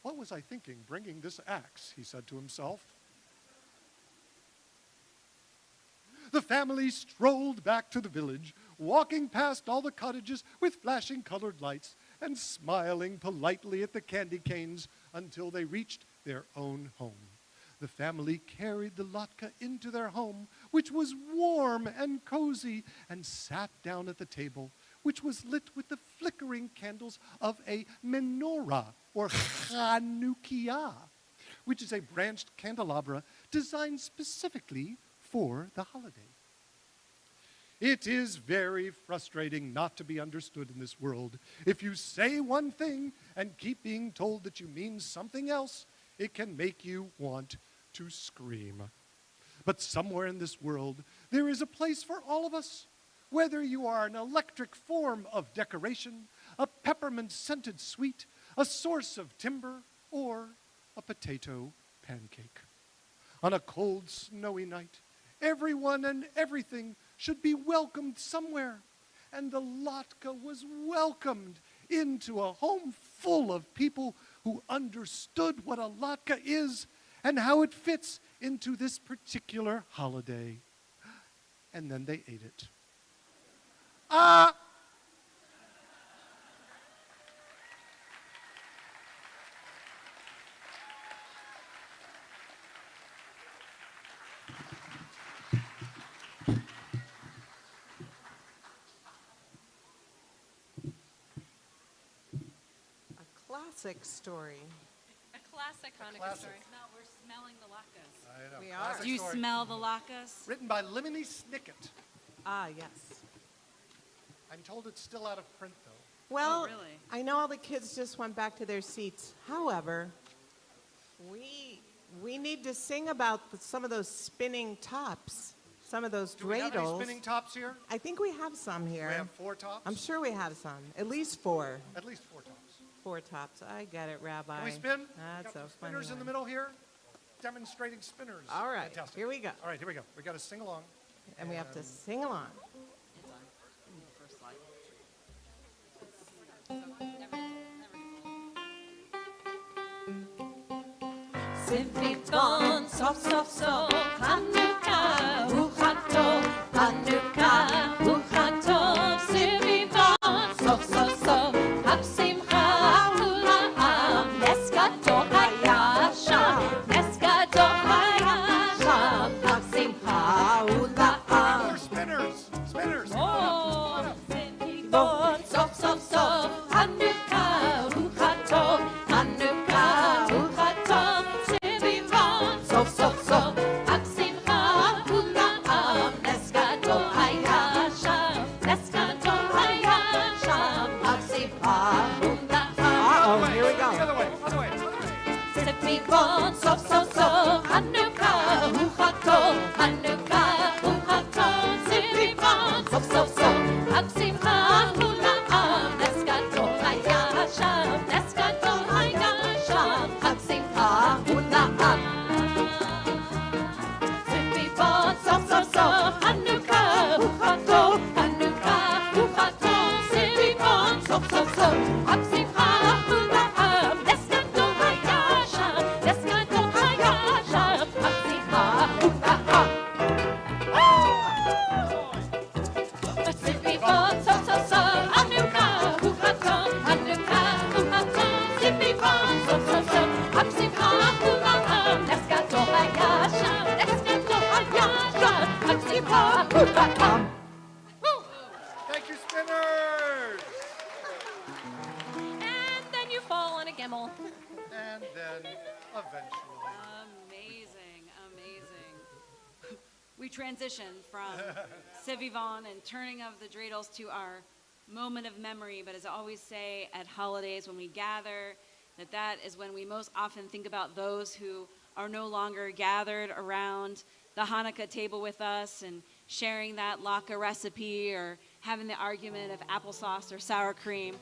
What was I thinking, bringing this axe, he said to himself. The family strolled back to the village, walking past all the cottages with flashing colored lights and smiling politely at the candy canes until they reached their own home. The family carried the latke into their home, which was warm and cozy, and sat down at the table, which was lit with the flickering candles of a menorah, or Chanukiah, which is a branched candelabra designed specifically for the holiday. It is very frustrating not to be understood in this world. If you say one thing and keep being told that you mean something else, it can make you want to scream. But somewhere in this world, there is a place for all of us. Whether you are an electric form of decoration, a peppermint-scented sweet, a source of timber, or a potato pancake. On a cold, snowy night, everyone and everything should be welcomed somewhere. And the latke was welcomed into a home full of people who understood what a latke is and how it fits into this particular holiday. And then they ate it. Classic story. A classic Hanukkah story. We're smelling the latkes. I know. We are. Classic Do you story. smell the latkes? Written by Lemony Snicket. Ah, yes. I'm told it's still out of print, though. Well, really? I know all the kids just went back to their seats. However, we need to sing about some of those spinning tops, some of those Do we have any dreidels. spinning tops here? I think we have some here. We have 4 tops? I'm sure we have some. At least 4. At least 4 tops. 4 tops. I get it, Rabbi. Can we spin? That's Got a some funny spinners in the one. middle here, demonstrating spinners. All right, Fantastic. here we go. All right, here we go. We got to sing along. And we have to sing along. Sivivon, sof sof sof, Hanukkah, Uchatov, Hanukkah, Uchatov, Sivivon, sof sof sof, Hag Simcha, Ha'am, Nes Gadol Hayasham, Nes Gadol Hayasham, Hag Simcha, Ha'am. More spinners. Spinners. Oh, Sivivon, sof sof sof, Hanukkah, Uchatov, Hanukkah, Uchatov, Sivivon, sof sof sof, Hag Simcha, Ha'am, Nes Gadol Hayasham, Nes Gadol Hayasham, Hag Simcha, Ha'am. Uh-oh, here we go. Other way. Other way. Other way. Sivivon, sof sof sof, Hanukkah, Uchatov, Hanukkah, Uchatov, Sivivon, sof sof sof, Hag Simcha, Ha'am, Nes Gadol Hayasham, Nes Gadol Hayasham, Hag Simcha, Ha'am. Sivivon, sof sof sof, Hanukkah, Uchatov, Hanukkah, Uchatov, Sivivon, sof sof sof, Hag Simcha, Ha'am, Nes Gadol Hayasham, Nes Gadol Hayasham, Hag Simcha, Ha'am. Sivivon, sof sof sof, Hanukkah, Uchatov, Hanukkah, Uchatov, Sivivon, sof sof sof, Hag Simcha, Ha'am, Nes Gadol Hayasham, Nes Gadol Hayasham, Hag Simcha, Ha'am. Thank you, spinners. And then you fall on a gimel. And then, eventually. Amazing, amazing. We transitioned from Sivivon and turning of the dreidels to our moment of memory. But as I always say at holidays when we gather, that is when we most often think about those who are no longer gathered around the Hanukkah table with us and sharing that latke recipe or having the argument of applesauce or sour cream.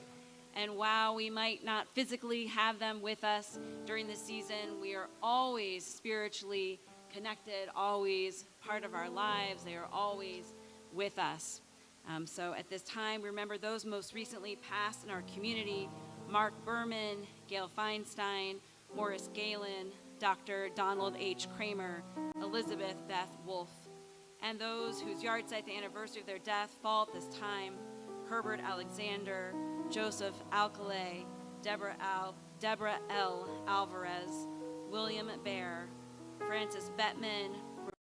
And while we might not physically have them with us during the season, we are always spiritually connected, always part of our lives. They are always with us. So at this time, we remember those most recently passed in our community: Mark Berman, Gail Feinstein, Morris Galen, Dr. Donald H. Kramer, Elizabeth Beth Wolf, and those whose yard site the anniversary of their death fall at this time: Herbert Alexander, Joseph Alcalay, Deborah L. Alvarez, William Bear, Francis Bettman,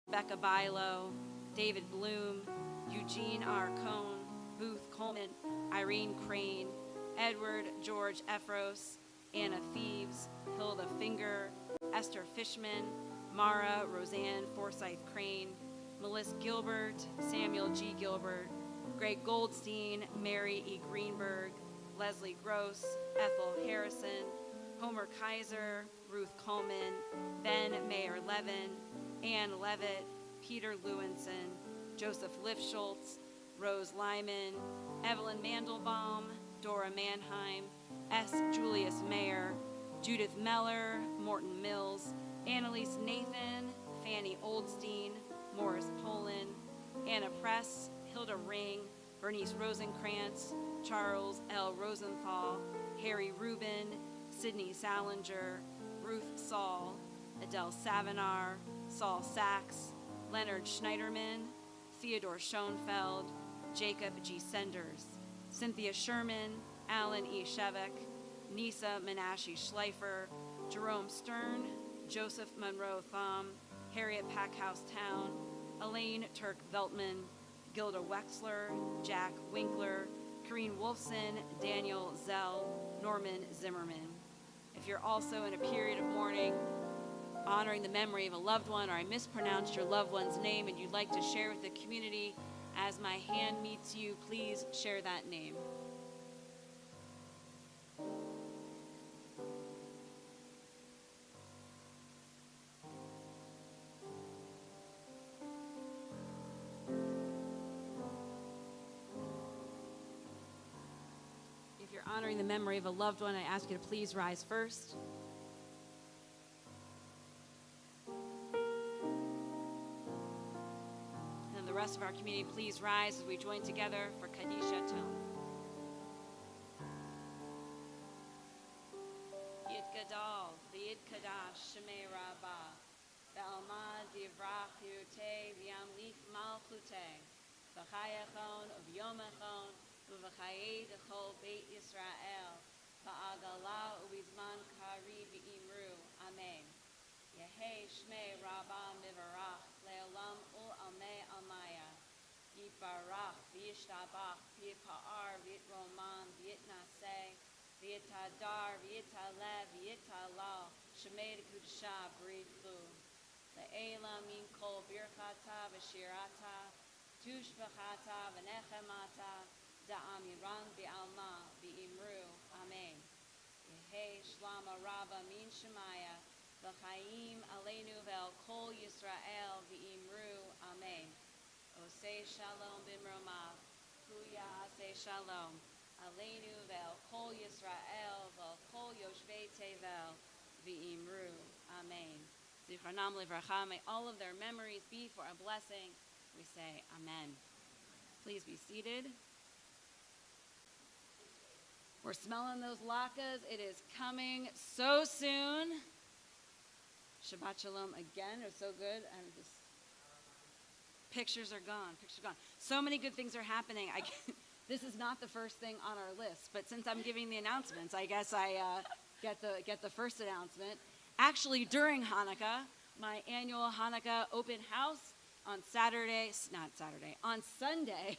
Rebecca Bilo, David Bloom, Eugene R. Cohn, Booth Coleman, Irene Crane, Edward George Ephros, Anna Thieves, Hilda Finger, Esther Fishman, Mara Roseanne Forsyth Crane, Melissa Gilbert, Samuel G. Gilbert, Greg Goldstein, Mary E. Greenberg, Leslie Gross, Ethel Harrison, Homer Kaiser, Ruth Coleman, Ben Mayer Levin, Ann Levitt, Peter Lewinson, Joseph Lifschultz, Rose Lyman, Evelyn Mandelbaum, Dora Mannheim, S. Julius Mayer, Judith Meller, Morton Mills, Annalise Nathan, Fanny Oldstein, Morris Poland, Anna Press, Hilda Ring, Bernice Rosenkrantz, Charles L. Rosenthal, Harry Rubin, Sidney Salinger, Ruth Saul, Adele Savinar, Saul Sachs, Leonard Schneiderman, Theodore Schoenfeld, Jacob G. Senders, Cynthia Sherman, Alan E. Shevek, Nisa Menashe Schleifer, Jerome Stern, Joseph Monroe Thom, Harriet Packhouse Town, Elaine Turk Veltman, Gilda Wexler, Jack Winkler, Corrine Wolfson, Daniel Zell, Norman Zimmerman. If you're also in a period of mourning, honoring the memory of a loved one, or I mispronounced your loved one's name and you'd like to share with the community, as my hand meets you, please share that name. If you're honoring the memory of a loved one, I ask you to please rise first. And the rest of our community, please rise as we join together for Kadisha Tone. Yid Gadal, Yid Kadash, Shemei Rabbah, Be'alma Divrach Yurte, V'yamlich Malchute, V'chayachon, V'yomachon, V'chayei Dechol Beit Yisrael, V'agala U'bizman Kari V'imru. Amen. Yehei Shmei Rabbah Mivarach, Le'olam U'amei Amaya, Yitbarach, V'yishtabach, V'yipa'ar, V'yitroman, V'yitnaseh, V'yitadar, V'yitaleh, V'yitalal, Shemei Kudshah, B'ritchu. Le'ela min kol birchata v'shirata, tushbachata v'nechemata, da'amiran bi'alma v'imru. Amen. Yehei shlama rabba min shemaya, v'chaim aleinu ve'el kol Yisrael v'imru. Amen. Osei shalom b'mromav, huya asei shalom, aleinu ve'el kol Yisrael ve'el kol yoshvei tevel v'imru. Amen. Zichronam livracha, may all of their memories be for a blessing. We say amen. Please be seated. We're smelling those latkes. It is coming so soon. Shabbat shalom again. It was so good. And just pictures are gone. Pictures are gone. So many good things are happening. This is not the first thing on our list, but since I'm giving the announcements, I guess I get the first announcement. Actually, during Hanukkah, my annual Hanukkah open house on on Sunday.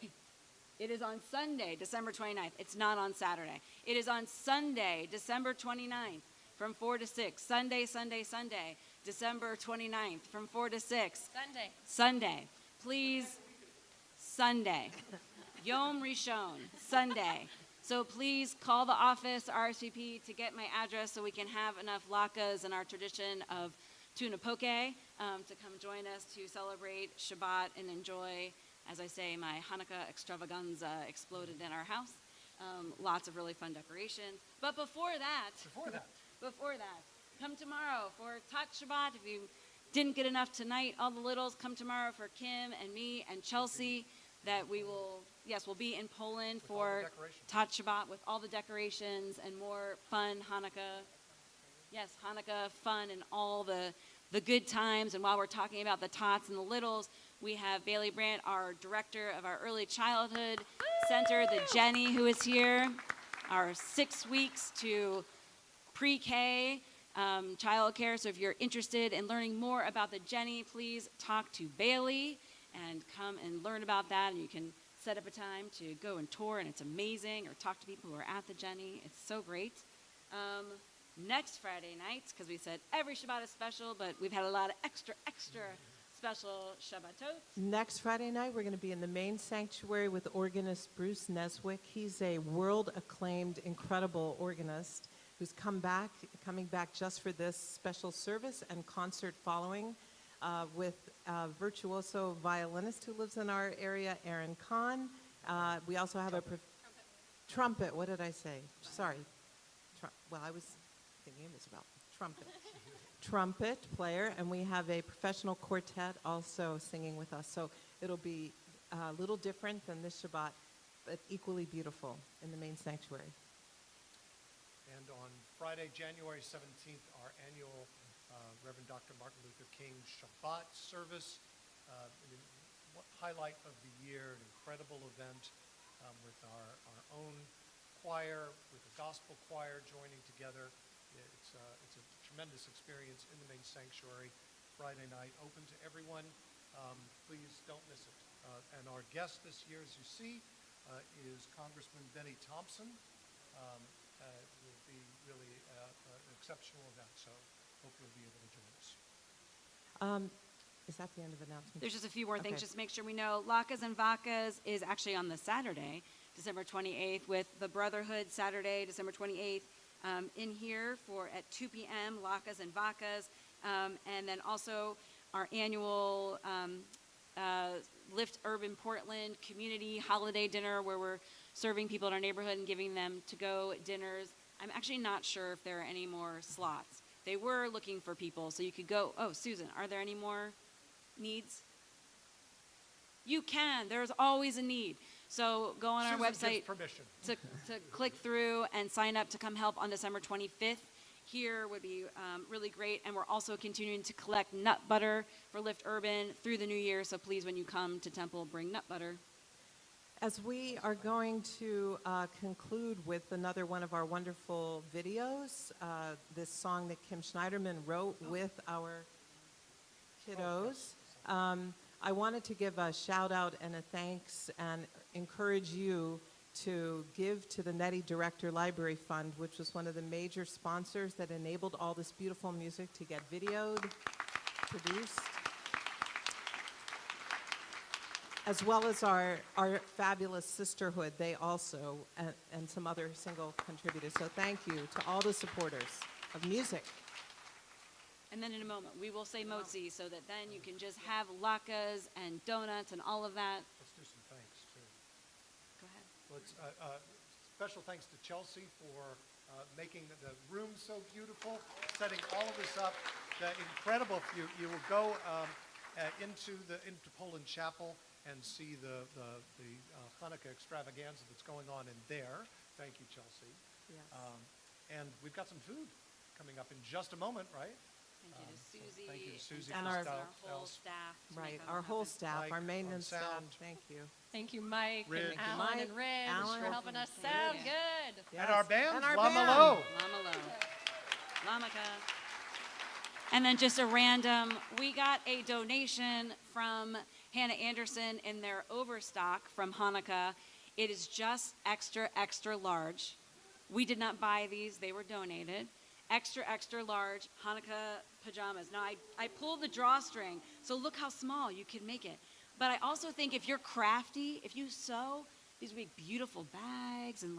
It is on Sunday, December 29th. It's not on Saturday. It is on Sunday, December 29th, from 4 to 6. Sunday, December 29th, from 4 to 6. Sunday. Please, Sunday. Yom Rishon, Sunday. So please call the office, RSVP, to get my address so we can have enough latkes in our tradition of tuna poke to come join us to celebrate Shabbat and enjoy, as I say, my Hanukkah extravaganza exploded in our house. Lots of really fun decorations. But before that, come tomorrow for Tat Shabbat. If you didn't get enough tonight, all the littles, come tomorrow for Kim and me and Chelsea. That we will, we'll be in Poland for Tat Shabbat with all the decorations and more fun Hanukkah. Yes, Hanukkah fun and all the good times. And while we're talking about the tots and the littles, we have Bailey Brandt, our director of our early childhood center, the Jenny, who is here. Our 6 weeks to pre-K childcare. So if you're interested in learning more about the Jenny, please talk to Bailey and come and learn about that. And you can set up a time to go and tour, and it's amazing, or talk to people who are at the Jenny. It's so great. Next Friday night, because we said every Shabbat is special, but we've had a lot of extra special Shabbatot. Next Friday night, we're going to be in the main sanctuary with organist Bruce Neswick. He's a world-acclaimed, incredible organist who's coming back just for this special service and concert following with a virtuoso violinist who lives in our area, Aaron Kahn. We also have a trumpet. What did I say? Sorry. Well, I was thinking it was about trumpet. Trumpet player, and we have a professional quartet also singing with us. So it'll be a little different than this Shabbat, but equally beautiful in the main sanctuary. And on Friday, January 17th, our annual Reverend Dr. Martin Luther King Shabbat service. Highlight of the year, an incredible event with our own choir, with the gospel choir joining together. It's a tremendous experience in the main sanctuary. Friday night, open to everyone. Please don't miss it. And our guest this year, as you see, is Congressman Benny Thompson. Will be really an exceptional event, so hope you'll be able to join us. Is that the end of announcements? There's just a few more things, Okay. just to make sure we know. Latkes and Vacas is actually on the Saturday, December 28th, with the Brotherhood Saturday, December 28th, in here at 2 p.m., Latkes and Vacas. And then also our annual Lift Urban Portland community holiday dinner, where we're serving people in our neighborhood and giving them to-go dinners. I'm actually not sure if there are any more slots. They were looking for people, so you could go. Oh, Susan, are there any more needs? You can. There's always a need. So go on our Susan website gives permission. to click through and sign up to come help on December 25th. Here would be really great. And we're also continuing to collect nut butter for Lift Urban through the new year. So please, when you come to Temple, bring nut butter. As we are going to conclude with another one of our wonderful videos, this song that Kim Schneiderman wrote with our kiddos, I wanted to give a shout out and a thanks and encourage you to give to the Nettie Director Library Fund, which was one of the major sponsors that enabled all this beautiful music to get videoed, produced, as well as our fabulous sisterhood. They also, and some other single contributors. So thank you to all the supporters of music. And then in a moment, we will say motzi, so that then you can just have latkes and donuts and all of that. Let's do some thanks, too. Go ahead. Well, special thanks to Chelsea for making the room so beautiful, setting all of this up. Incredible. You will go into Poland Chapel and see the Hanukkah extravaganza that's going on in there. Thank you, Chelsea. Yes. And we've got some food coming up in just a moment, right? Thank you to Susie. Thank you to Susie And for our- our stuff whole else. staff. to Right, make that our all whole happen. staff, Mike our on maintenance staff, sound. thank you. Thank you, Mike Ridge. and Alan and Mike, Ridge, Alan. for helping us Thank sound you. good. And our band, And our La band. Malo. Lamalo. Lamaka. And then just a random, we got a donation from Hannah Anderson in their overstock from Hanukkah. It is just extra, extra large. We did not buy these, they were donated. Extra, extra large Hanukkah pajamas. Now, I pulled the drawstring, so look how small you can make it. But I also think if you're crafty, if you sew, these would be beautiful bags and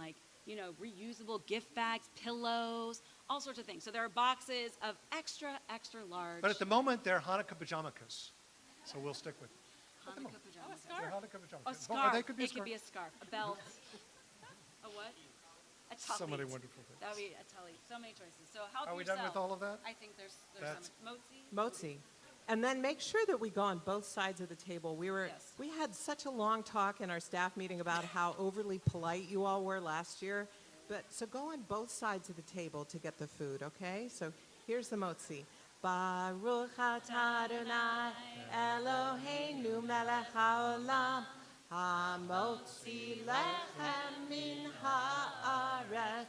reusable gift bags, pillows, all sorts of things. So there are boxes of extra, extra large But at the moment, they're Hanukkah pajamakas. So we'll stick with them. Hanukkah pajamas. They're Hanukkah pajamas. A Or scarf. they could be a It could scarf. be a scarf, a belt, a what? A tallit. So many wonderful things. That would be a tallit. So many choices. So help Are we yourself. done with all of that? I think there's That's- some motzi. Motzi. And then make sure that we go on both sides of the table. Yes. We had such a long talk in our staff meeting about how overly polite you all were last year. So go on both sides of the table to get the food, okay? So here's the motzi. Baruch atah Adonai Eloheinu melech haolam hamotzi lechem min haaretz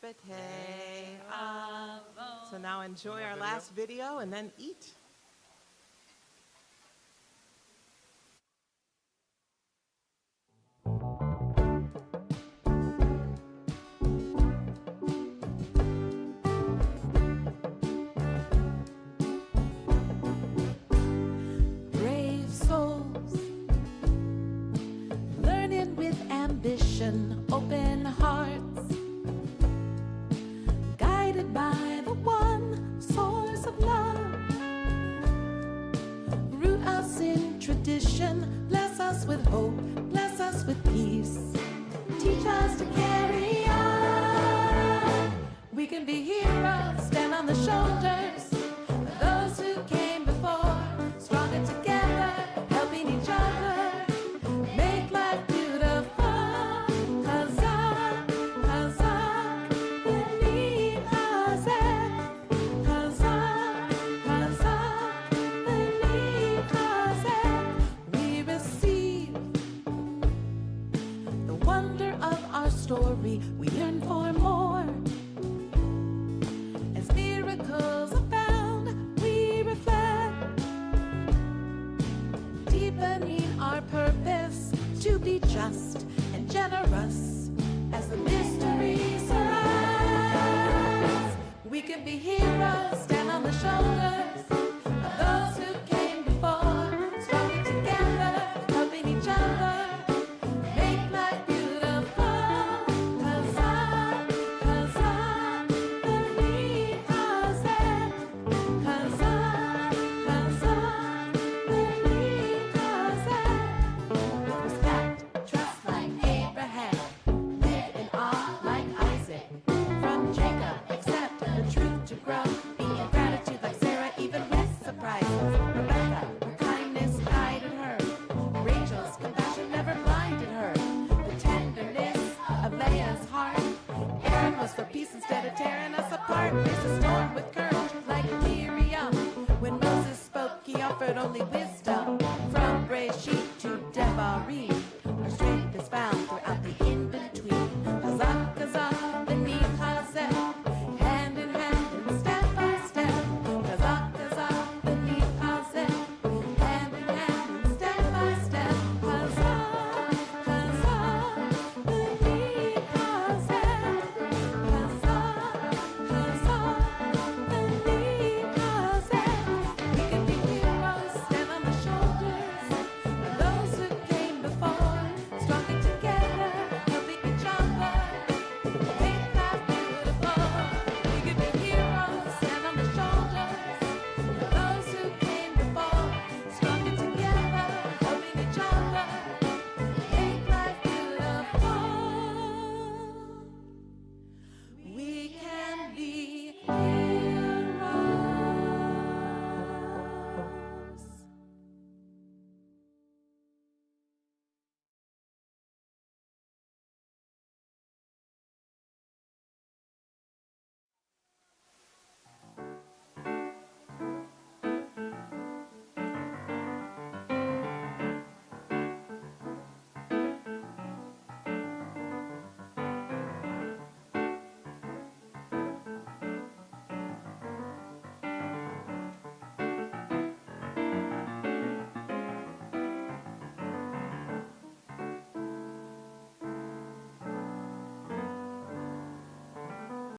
b'tei avot. So now enjoy our last video and then eat. tradition, open hearts, guided by the one source of love. Root us in tradition, bless us with hope, bless us with peace. Teach us to carry on. We can be heroes, stand on the shoulders of those who came before, stronger together, helping each other, make life beautiful. Chazak, Chazak, B'ni Chazak. Chazak, Chazak, B'ni Chazak. We receive the wonder of our story. We yearn for more. As miracles abound, we reflect, deepening our purpose to be just and generous as the mystery surrounds. We can be heroes, stand on the shoulders of those who came before, stronger together, helping each other, make life beautiful. Chazak, Chazak, B'ni Chazak. Chazak, Chazak, B'ni Chazak. Respect, trust like Abraham, live in awe like Isaac. From Jacob, accept the truth to grow, be in gratitude like Sarah, even with surprises. Rebecca, her kindness guided her. Rachel's compassion never blinded her. The tenderness of Leah's heart. Aaron was for peace instead of tearing us apart. Faced a storm with courage like Miriam. When Moses spoke, he offered only wisdom.